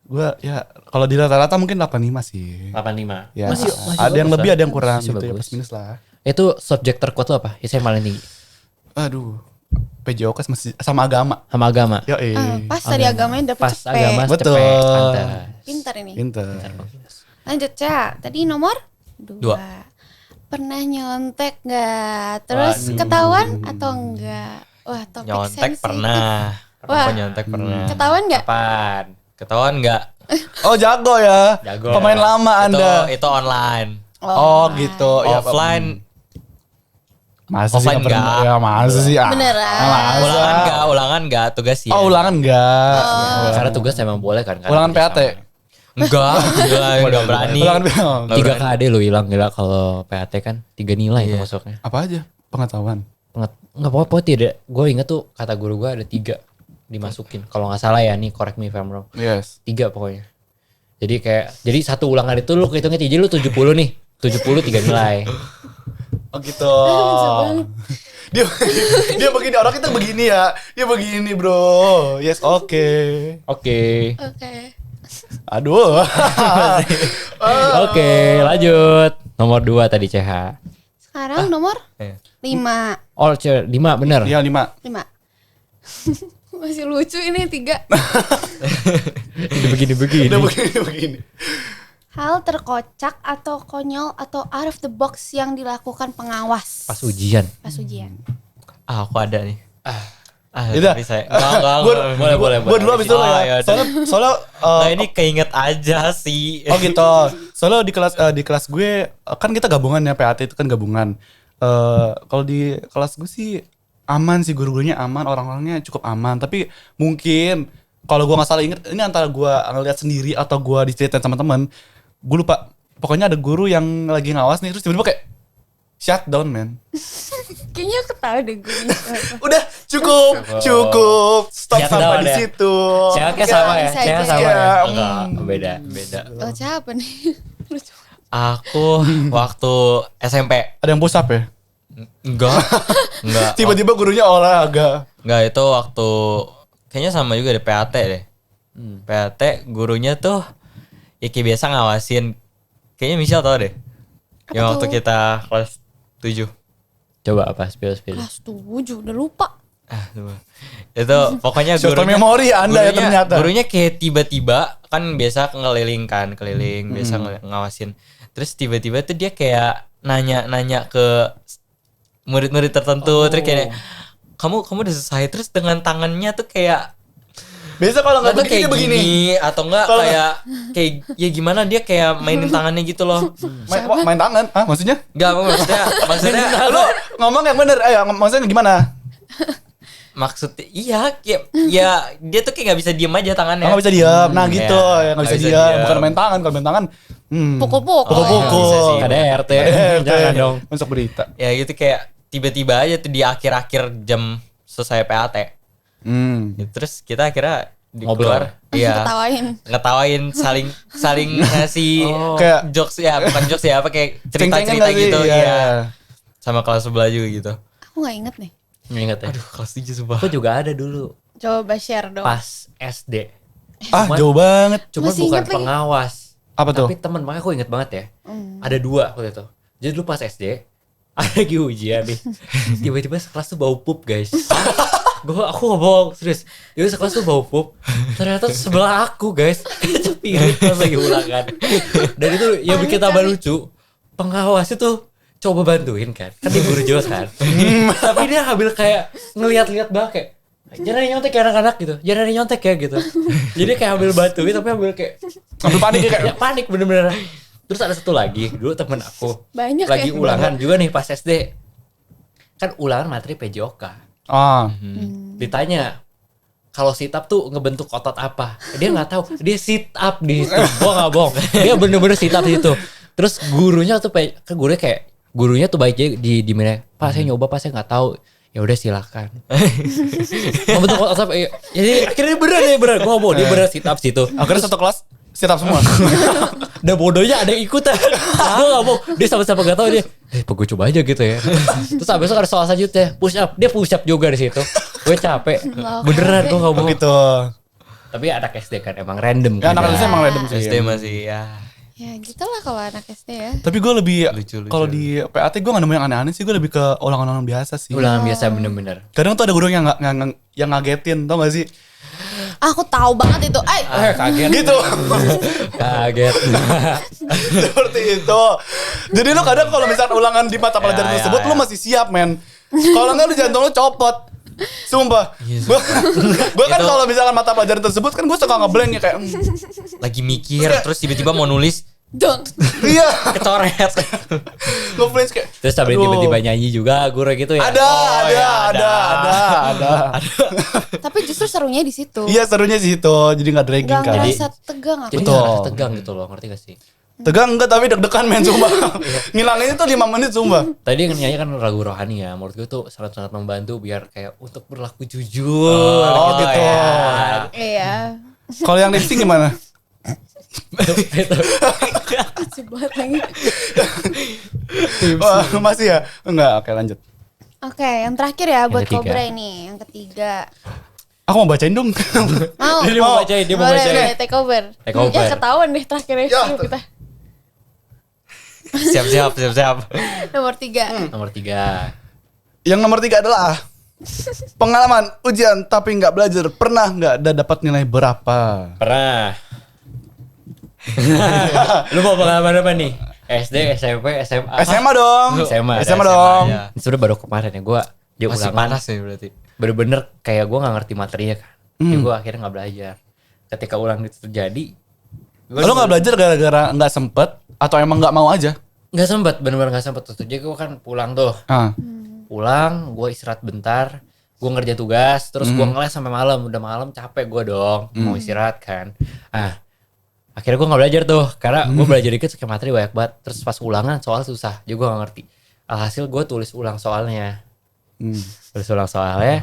Gua ya kalau di rata-rata mungkin 85 sih. 85. Ya, Masih ada yang bagus lebih, lah. ada yang kurang Masih gitu ya, bagus. plus minus lah. Itu subjek terkuat lu apa? Saya paling tinggi. Aduh. PJOK masih sama agama. Sama agama. Yo, Pas tadi agamanya dapet Pas cepet. agama Betul. cepet. Pantas. Pintar ini. Pinter. Lanjut, Ca. Tadi nomor 2. Pernah nyontek nggak? Terus ketahuan atau enggak? Wah, topik Nyontek sensitif. pernah. Wah. Apa nyontek pernah? Ketahuan nggak? Kapan? Ketahuan enggak? Oh, jago ya. Jago. Pemain lama Anda. Itu online. Oh, gitu. Ya, Offline masa sih offline nggak pernah? enggak. Ya, masa sih? Beneran. Masa? ulangan enggak tugas ya. Oh, ulangan enggak. Karena tugas emang boleh kan? karena Ulangan kerja PAT. sama. Enggak berani. Ulangan Nggak 3 berani. KD lu hilang gila kalau PAT kan 3 nilai itu masuknya. apa aja? Pengetahuan. Enggak apa-apa tidak. Gue inget tuh kata guru gue ada 3 dimasukin. Kalau nggak salah ya nih, correct me if I'm wrong. Yes. 3 pokoknya. Jadi satu ulangan itu lu hitungnya jadi lu 70 nih. 70 3 nilai. Oh gitu. dia begini, orang kita begini ya. Dia begini, Bro. Yes, oke. Oke. Aduh. Oke, lanjut. Nomor 2 tadi CH. Sekarang nomor Iya. 5. Oh, 5 bener. Iya, 5. 5. Masih lucu ini 3. Begini-begini. Udah begini. Hal terkocak atau konyol atau out of the box yang dilakukan pengawas Pas ujian. pas ujian. Aku ada nih. Udah. Tapi saya enggak. Boleh. Gue dulu abis itu Oh, ya. ya udah. Soalnya Nah, ini keinget aja sih. oh gitu. Soalnya di kelas gue kan kita gabungan ya, PAT itu kan gabungan. Kalau di kelas gue sih aman sih, guru-gurunya aman, orang-orangnya cukup aman. Tapi mungkin kalau gue nggak salah inget, ini antara gue ngeliat sendiri atau gue diceritain sama teman, gue lupa. Pokoknya ada guru yang lagi ngawas nih, terus tiba-tiba kayak shutdown, man. Kayaknya ketawa deh gue. Udah cukup. Stop Jangan sampai ketawa di deh. situ. Ceweknya sama ya? bisa Ceweknya aja. sama Ya, ya? Enggak, beda. Oh, siapa nih? Lucu. Aku waktu SMP Ada yang push up ya? enggak. Tiba-tiba gurunya olahraga. Enggak, itu waktu kayaknya sama juga deh PAT deh. PAT gurunya tuh ya kayak biasa ngawasin. Kayaknya Michelle tau deh. Yang Apa waktu tuh? kita kelas 7. Coba apa? Spill. Kelas 7 udah lupa. Lupa. Itu pokoknya Short term memory Anda ya ternyata. Gurunya kayak tiba-tiba kan biasa keliling biasa ngawasin. Terus tiba-tiba tuh dia kayak nanya ke murid-murid tertentu, terus kayak kamu udah selesai, terus dengan tangannya tuh kayak Biasa kalau nggak tuh begini, kayak begini. gini atau enggak Kalau kayak ya gimana dia kayak mainin tangannya gitu loh. Main tangan? Hah, maksudnya? Enggak, maksudnya Lu ngomong yang bener, ayo maksudnya gimana? Maksudnya iya ya dia tuh kayak nggak bisa diem aja tangannya. Nggak bisa diam. Nah gitu ya, ya nggak bisa diam. Bukan main tangan. Kalau main tangan Pukul-pukul. pukul-pukul. KDRT. Jangan dong. Masuk berita. Ya gitu kayak tiba-tiba aja tuh di akhir-akhir jam selesai PAT. Ya, terus kita akhirnya keluar, iya, ngetawain saling ngasih kayak jokes ya, bukan jokes ya, apa kayak cerita-cerita gitu ya. Sama kelas sebelah juga gitu. Aku gak inget nih. Ingat ya? Aduh, kelas 7 sumpah. Aku juga ada dulu Coba share dong. pas SD. jauh banget. Cuman Masih bukan ingat lagi. pengawas. Apa tuh? Tapi temen, makanya aku inget banget ya. Ada 2 waktu itu. Jadi dulu pas SD ada lagi ujian nih. Tiba-tiba sekelas tuh bau pup guys. Aku gak bohong, serius. Jadi sekelas tuh bau pup. Ternyata sebelah aku guys. Cepirit pas lagi ulangan. Dan itu yang bikin tambah lucu. Pengawas itu coba bantuin kan dia guru Jawa kan. Tapi dia ambil kayak ngeliat-liat banget kayak jangan nyontek kayak anak-anak gitu, jangan nyontek ya gitu. Jadi kayak ambil bantuin tapi ambil kayak panik ya, kayak ya, panik bener-bener. Terus ada satu lagi dulu temen aku Banyak lagi ya? ulangan juga nih pas SD. Kan ulangan materi PJOK. Ditanya kalau sit up tuh ngebentuk otot apa, dia nggak tahu, dia sit up di situ. Gua nggak bohong, dia bener-bener sit up di situ. Terus gurunya tuh gurunya tuh baik di mana, Pak saya nyoba, Pak saya nggak tahu. Ya udah silakan. Ngebentuk otot apa? Jadi akhirnya beneran gue mau dia beneran sit up situ. Akhirnya satu kelas sit up semua. Dan bodohnya ada yang ikutan. Gue gak mau. Dia sama-sama gak tahu dia. Gue coba aja gitu ya. Terus abis itu ada soal selanjutnya push up. Dia push up juga di situ. Gue capek. Beneran gue gak mau. Gitu. Tapi anak SD kan emang random. Ya kan. anak SD emang random sih. SD masih ya. Ya gitu lah kalau anak SD ya. Tapi gue lebih Lucu. kalau di PAT gue gak nemu yang aneh-aneh sih. Gue lebih ke ulangan-ulangan biasa sih. Ulangan biasa bener-bener. Kadang tuh ada guru yang yang ngagetin, tau gak sih? Aku tahu banget itu. Kaget. Gitu. Kaget. Seperti itu. Jadi lu kadang kalau misalkan ulangan di mata pelajaran tersebut lu masih siap, men. Kalau enggak lu jantung lu copot. Sumpah. Gue kan kalau misalkan mata pelajaran tersebut kan gue suka ngeblank ya kayak Lagi mikir terus tiba-tiba mau nulis Don't. iya, kecoret. nge-flash kayak. Terus sampai aduh. tiba-tiba nyanyi juga guru gitu ya. Ada. Tapi justru serunya di situ. Iya, serunya sih itu. Jadi enggak dragging Gak kan. ngerasa tegang aku. Jadi Betul. gak rasa tegang gitu loh, ngerti gak sih? Tegang enggak tapi deg-degan, men, sumpah. Ngilanginnya tuh 5 menit sumpah. Tadi kan nyanyi kan lagu rohani ya, menurut gue tuh sangat-sangat membantu biar kayak untuk berlaku jujur gitu. ya. Iya. Kalau yang lip sync gimana? Lucu banget lagi. Masih ya? Enggak, oke lanjut. Oke, yang terakhir ya buat ketiga. Cobra ini. Yang ketiga. Aku mau bacain dong. Mau? Dia mau bacain, dia mau Boleh, bacain. boleh, take over. Take over. Ya ketahuan deh terakhirnya Ya. seru kita. Siap. Nomor 3. Nomor 3. Yang nomor 3 adalah pengalaman ujian tapi nggak belajar. Pernah nggak dapat nilai berapa? Pernah. Lu mau pengalaman apa nih? SD, SMP, SMA? SMA dong. SMA dong. ya. Ini sudah baru kemarin ya, gue dia Masih ulangan. panas nih berarti. Bener-bener kayak gue gak ngerti materinya kan. Jadi gue akhirnya gak belajar. Ketika ulang itu terjadi, Lo nggak belajar gara-gara nggak sempet atau emang nggak mau aja? Gak sempet, bener-bener gak sempet. Jadi gue kan pulang tuh. Pulang, gue istirahat bentar. Gue ngerjain tugas, terus gue ngeles sampai malam. Udah malam capek gue dong, mau istirahat kan. Akhirnya gue gak belajar tuh. Karena gue belajar dikit kayak materi banyak banget. Terus pas ulangan soal susah, jadi gue gak ngerti. Alhasil gue tulis ulang soalnya. Tulis ulang soalnya,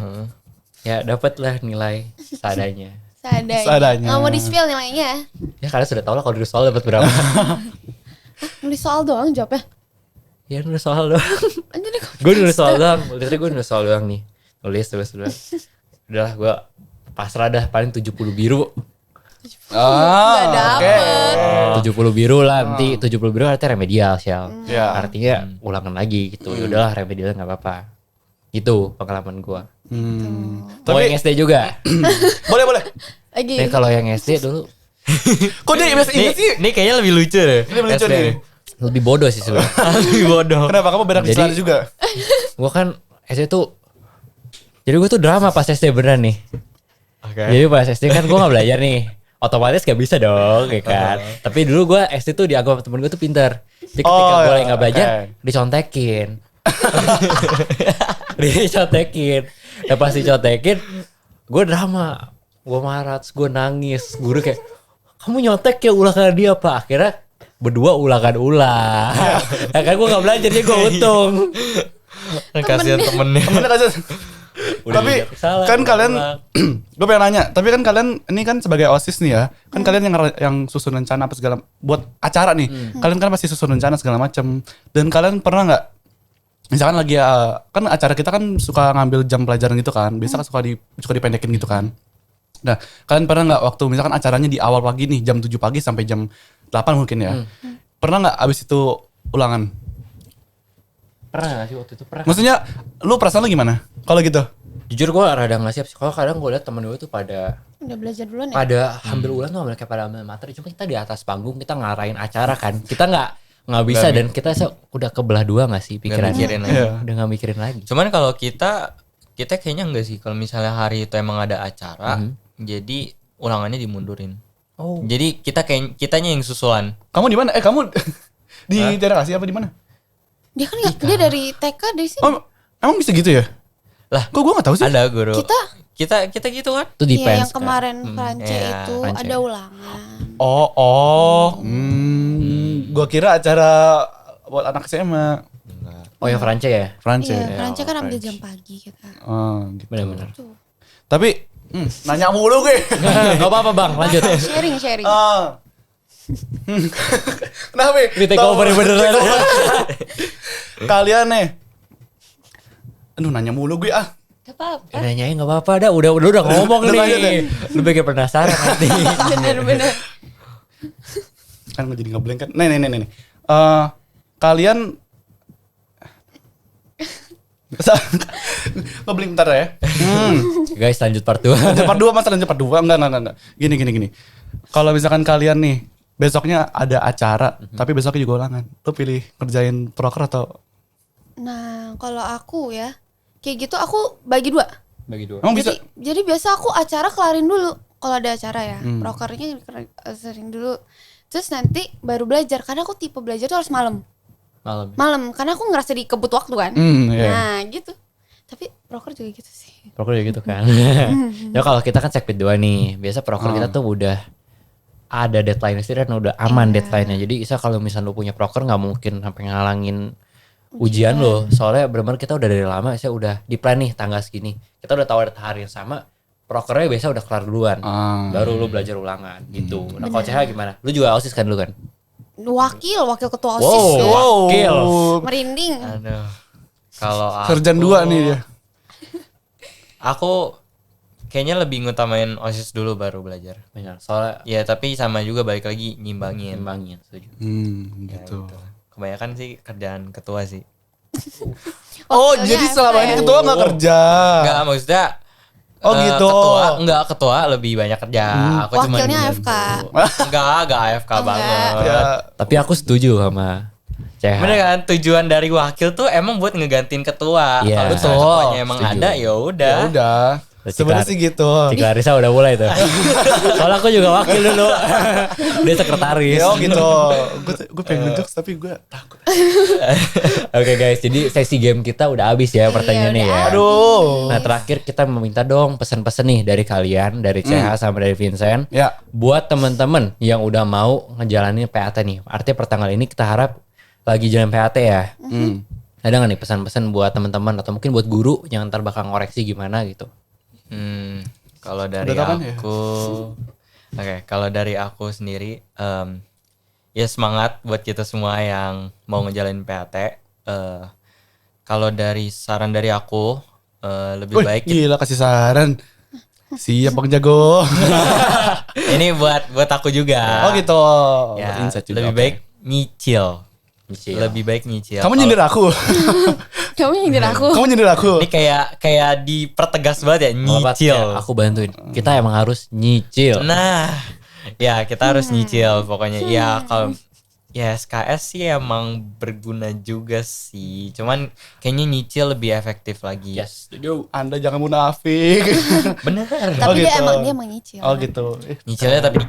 ya dapet lah nilai seadanya. Seadanya. Nggak mau di-spill nilainya. Ya kalian sudah tau lah kalau nulis soal dapat berapa. Nulis soal doang jawabnya. Ya nulis soal doang. Anjir, Gue nulis soal doang. Literally gue nulis soal doang nih. Nulis. Udahlah gue pasrah dah, paling 70 biru. Nggak dapet. 70 biru lah, nanti 70 biru artinya remedial, Syal. Ya. Artinya ulangan lagi gitu. Ya udahlah remedial enggak apa-apa. Itu pengalaman gua. Mau yang SD juga. Boleh. Lagi. Kalau yang SD dulu Kok dia biasa inget sih? Ini kayaknya lebih lucu deh. Ini lucu SD. nih. lebih bodoh sih sebenarnya. Lebih bodoh. Kenapa kamu berak di Jadi- sana juga? Gua kan SD tuh, jadi gua tuh drama pas SD beneran nih. Oke. Jadi pas SD kan gua gak belajar nih, otomatis gak bisa dong, ya kan. Tapi dulu gua SD tuh dianggap temen gua tuh pintar. Jadi ketika gua lagi gak belajar, oke. dicontekin. Dicontekin. Nah pas dicontekin, gue drama, gue marah, gue nangis, guru kayak kamu nyontek ya ulangan dia apa? Akhirnya berdua ulangan. Nah, kan gue gak belajar jadi gue untung. Kasihan temennya. Temennya kasih. Udah Tapi diingat salah, kan udah kalian, ulang. gue pengen nanya, tapi kan kalian ini kan sebagai OSIS nih ya, kan kalian yang susun rencana apa segala buat acara nih, kalian kan pasti susun rencana segala macam. Dan kalian pernah nggak, misalkan lagi kan acara kita kan suka ngambil jam pelajaran gitu kan, biasa kan suka dipendekin gitu kan. Nah, kalian pernah nggak waktu misalkan acaranya di awal pagi nih, jam 7 pagi sampai jam 8 mungkin ya, pernah nggak abis itu ulangan? Pernah gak sih waktu itu pernah? Maksudnya, lu perasaan lu gimana? Kalau gitu? Jujur gue rada gak siap sih. Kalau kadang gue liat temen gue tuh pada Udah belajar duluan ya? pada ambil ulang tuh mereka pada ambil materi. Cuma kita di atas panggung kita ngarahin acara kan. Kita nggak bisa dan kita udah kebelah dua nggak sih pikirannya? mikirin lagi. Iya. Udah nggak mikirin lagi. Cuman kalau kita kayaknya enggak sih. Kalau misalnya hari itu emang ada acara, jadi ulangannya dimundurin. Oh. Jadi kitanya yang susulan. Kamu di mana? Kamu di daerah Asia apa di mana? Dia kan dia dari TK dari sini. Oh, emang bisa gitu ya? Lah, Kok gue gak tahu sih? ada guru. Kita Kita gitu kan. Itu di Iya, yang pens kan. kemarin France iya, itu France. ada ulangan. Gue kira acara buat anak SMA. Oh yang France ya? France. Iya, ya? France kan ambil France. jam pagi kita. Oh, gitu. Benar-benar. Tuh. Tapi nanya mulu gue. Gak apa-apa bang, lanjut. Sharing. Kenapa? Ini take over beneran. Kalian nih. Aduh nanya mulu gue ah. Gak apa-apa. Nanyain gak apa-apa dah, udah ngomong Udah lanjut nih. Lu bikin penasaran nanti. Bener. Kan gue jadi ngeblank kan. Nih. Kalian ngeblank bentar ya. Guys lanjut part 2. Lanjut part 2 mas, lanjut part 2. Enggak. Gini. Kalau misalkan kalian nih besoknya ada acara, tapi besoknya juga ulangan. Lu pilih kerjain proker atau? Nah, kalau aku ya, kayak gitu aku bagi 2. Bagi 2. Emang bisa? Jadi biasa aku acara kelarin dulu. Kalau ada acara ya, prokernya sering dulu. Terus nanti baru belajar. Karena aku tipe belajar tuh harus malam. Malam, karena aku ngerasa dikebut waktu kan. Iya. Nah, gitu. Tapi proker juga gitu sih. Proker juga gitu kan. Ya kalau kita kan sekpit 2 nih. Biasa proker kita tuh udah ada deadline sih dan udah aman deadline-nya. Jadi Isa kalau misalnya lu punya proker nggak mungkin sampai ngalangin ujian lo. Soalnya benar-benar kita udah dari lama saya udah di plan nih tanggal segini. Kita udah tahu ada hari yang sama. Prokernya biasa udah kelar duluan. Baru lu belajar ulangan gitu. Nah kalau CH gimana? Lu juga OSIS kan dulu kan? Wakil ketua OSIS ya. Wakil. Merinding. Aduh. Kalau Sarjan 2 nih dia. Aku kayaknya lebih ngutamain OSIS dulu baru belajar. Benar. Soalnya Ya tapi sama juga balik lagi nyimbangin. timbangin setuju. Gitu. Kebanyakan sih kerjaan ketua sih. Oh, Wakilnya jadi selama ini FK. ketua gak kerja. Enggak maksudnya Oh, gitu. Ketua lebih banyak kerja. Aku cuma Wakilnya dibantu. AFK. Enggak AFK banget. Ya, Tapi aku setuju sama CH. Bener kan tujuan dari wakil tuh emang buat ngegantiin ketua. Iya. Kalau misalnya Betul. ketuanya emang Setuju. ada ya udah. ya udah. Sebenarnya sih gitu. Si Clarissa udah mulai tuh. Soalnya aku juga wakil dulu. Dia sekretaris. Ya gitu. Gue pengen ngejokes tapi gue takut. Oke guys, jadi sesi game kita udah habis ya pertanyaannya udah ya. Aduh. Nah terakhir kita meminta dong pesan-pesan nih dari kalian, dari CH sama dari Vincent. Ya. Buat temen-temen yang udah mau ngejalanin PAT nih. Artinya pertanggal ini kita harap lagi jalan PAT ya. Ada gak nih pesan-pesan buat teman-teman atau mungkin buat guru yang ntar bakal ngoreksi gimana gitu? Kalau dari Udah tahu kan ya? aku, oke, kalau dari aku sendiri, ya semangat buat kita semua yang mau ngejalanin PAT. Kalau dari saran dari aku, lebih Wih, baik gila kasih saran. Siap Bang Jago. ini buat aku juga. Oh gitu. Ya, Insight juga, lebih oke. baik nyicil. Nyicil. Lebih baik nyicil. Kamu nyindir aku. Kamu nyindir aku. Kamu nyindir aku. Ini kayak dipertegas banget ya nyicil. Ya, aku bantuin. Kita emang harus nyicil. Nah, ya kita harus nyicil pokoknya. Ya kalau ya SKS sih emang berguna juga sih. Cuman kayaknya nyicil lebih efektif lagi. Yes, setuju. Anda jangan munafik. Bener. Tapi gitu. dia emang nyicil. Oh gitu. Nyicilnya tapi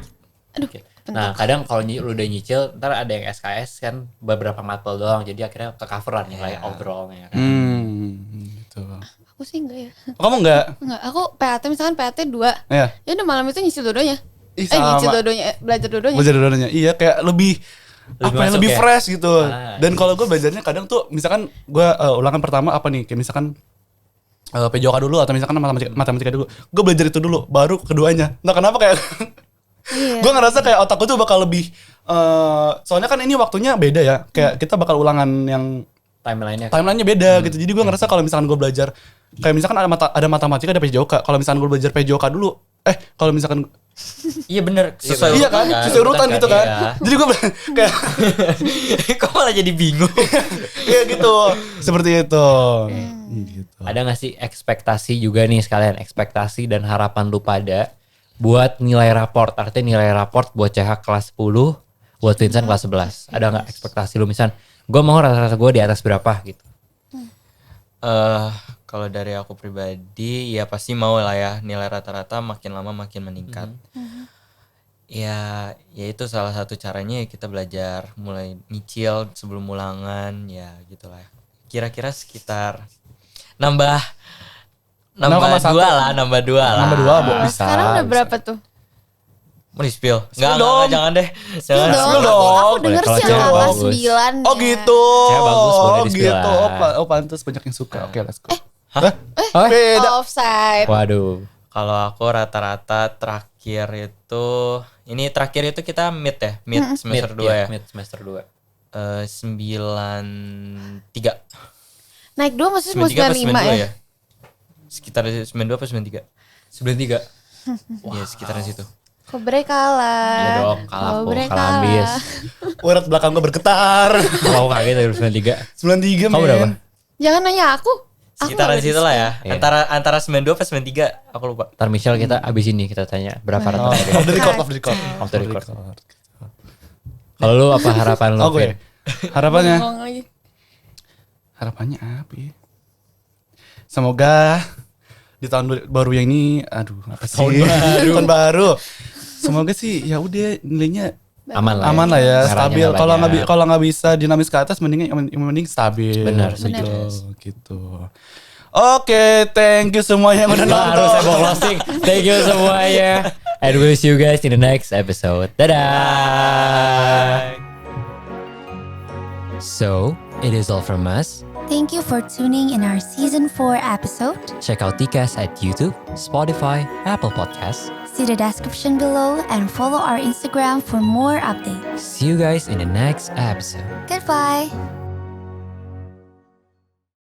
Oke. Nah kadang kalau lu udah nyicil, ntar ada yang SKS kan beberapa matkul doang. Jadi akhirnya ke coveran nilai overallnya kan. Gitu. Aku sih enggak ya. Kamu enggak? Enggak, aku PAT misalkan PAT 2. Iya. Ya udah malam itu nyicil dua-duanya. Sama. Nyicil dua-duanya, belajar dua-duanya. Belajar dua-duanya. Iya, kayak lebih lebih ya? fresh gitu. Dan Iya. kalau gue belajarnya kadang tuh misalkan gue ulangan pertama apa nih? Kayak misalkan PJOK dulu atau misalkan matematika dulu. Gue belajar itu dulu, baru keduanya. Nah kenapa kayak Iya. gue ngerasa kayak otakku tuh bakal lebih soalnya kan ini waktunya beda ya. Kayak kita bakal ulangan yang timelinenya beda gitu. Jadi gue ngerasa kalau misalkan gue belajar kayak misalkan ada matematika ada PJOK. Kalau misalkan gue belajar PJOK dulu, kalau misalkan Iya bener, sesuai iya kan, sesuai urutan gitu kan. Iya. Jadi gue kayak Kok malah jadi bingung? ya gitu, seperti itu. Gitu. Ada gak sih ekspektasi juga nih sekalian, ekspektasi dan harapan lu pada buat nilai raport, artinya nilai raport buat CH kelas 10, buat Vincent kelas 11. Ada gak ekspektasi lu misal, gue mau rata-rata gue di atas berapa gitu? Kalau dari aku pribadi ya pasti mau lah ya, nilai rata-rata makin lama makin meningkat. Ya itu salah satu caranya ya kita belajar mulai nyicil sebelum ulangan ya gitulah. Kira-kira sekitar nambah 2 lah. Nambah 2 Bu, bisa. Sekarang udah berapa tuh? Mau di spill? Spill Enggak, dong. jangan deh. Spill Jangan. dong. Aku denger Kalau sih cewek angka bagus. 9. Oh gitu. Cewek bagus, boleh Oh di-spill gitu. lah. Pantes banyak yang suka. Oke, let's go. Beda. Offside. Waduh. Kalau aku rata-rata terakhir itu kita mid ya, mid semester 2 ya. Mid semester 2. 93. Naik 2 maksudnya mau 93 apa 95 ya? Sekitar 92 apa 93? 93. Iya, sekitaran situ. Kobre kalah. Iya dong, kalah aku, Kobre kalah habis. Urat belakang gue bergetar. Kalau kaget dari 93. 93 Kamu men. berapa? Jangan nanya aku. Sekitaran situ lah ya. Iya. Antara 92 apa 93, aku lupa. Ntar Michelle kita abis ini kita tanya berapa rata-rata dia. Off the record. Off the record. Kalau lu apa harapan lu? Oh gue. Harapannya. Ngomong lagi. Harapannya apa ya? Semoga di tahun baru yang ini, apa sih? Tahun baru. Semoga sih ya udah nilainya aman lah ya, stabil. Kalau nggak bisa dinamis ke atas, mending stabil. Benar, gitu. Oke, thank you semua yang udah nonton. Harus saya mau closing. Thank you semuanya. And we'll see you guys in the next episode. Dadah. So, it is all from us. Thank you for tuning in our season 4 episode. Check out TCAS at YouTube, Spotify, Apple Podcasts. See the description below and follow our Instagram for more updates. See you guys in the next episode. Goodbye.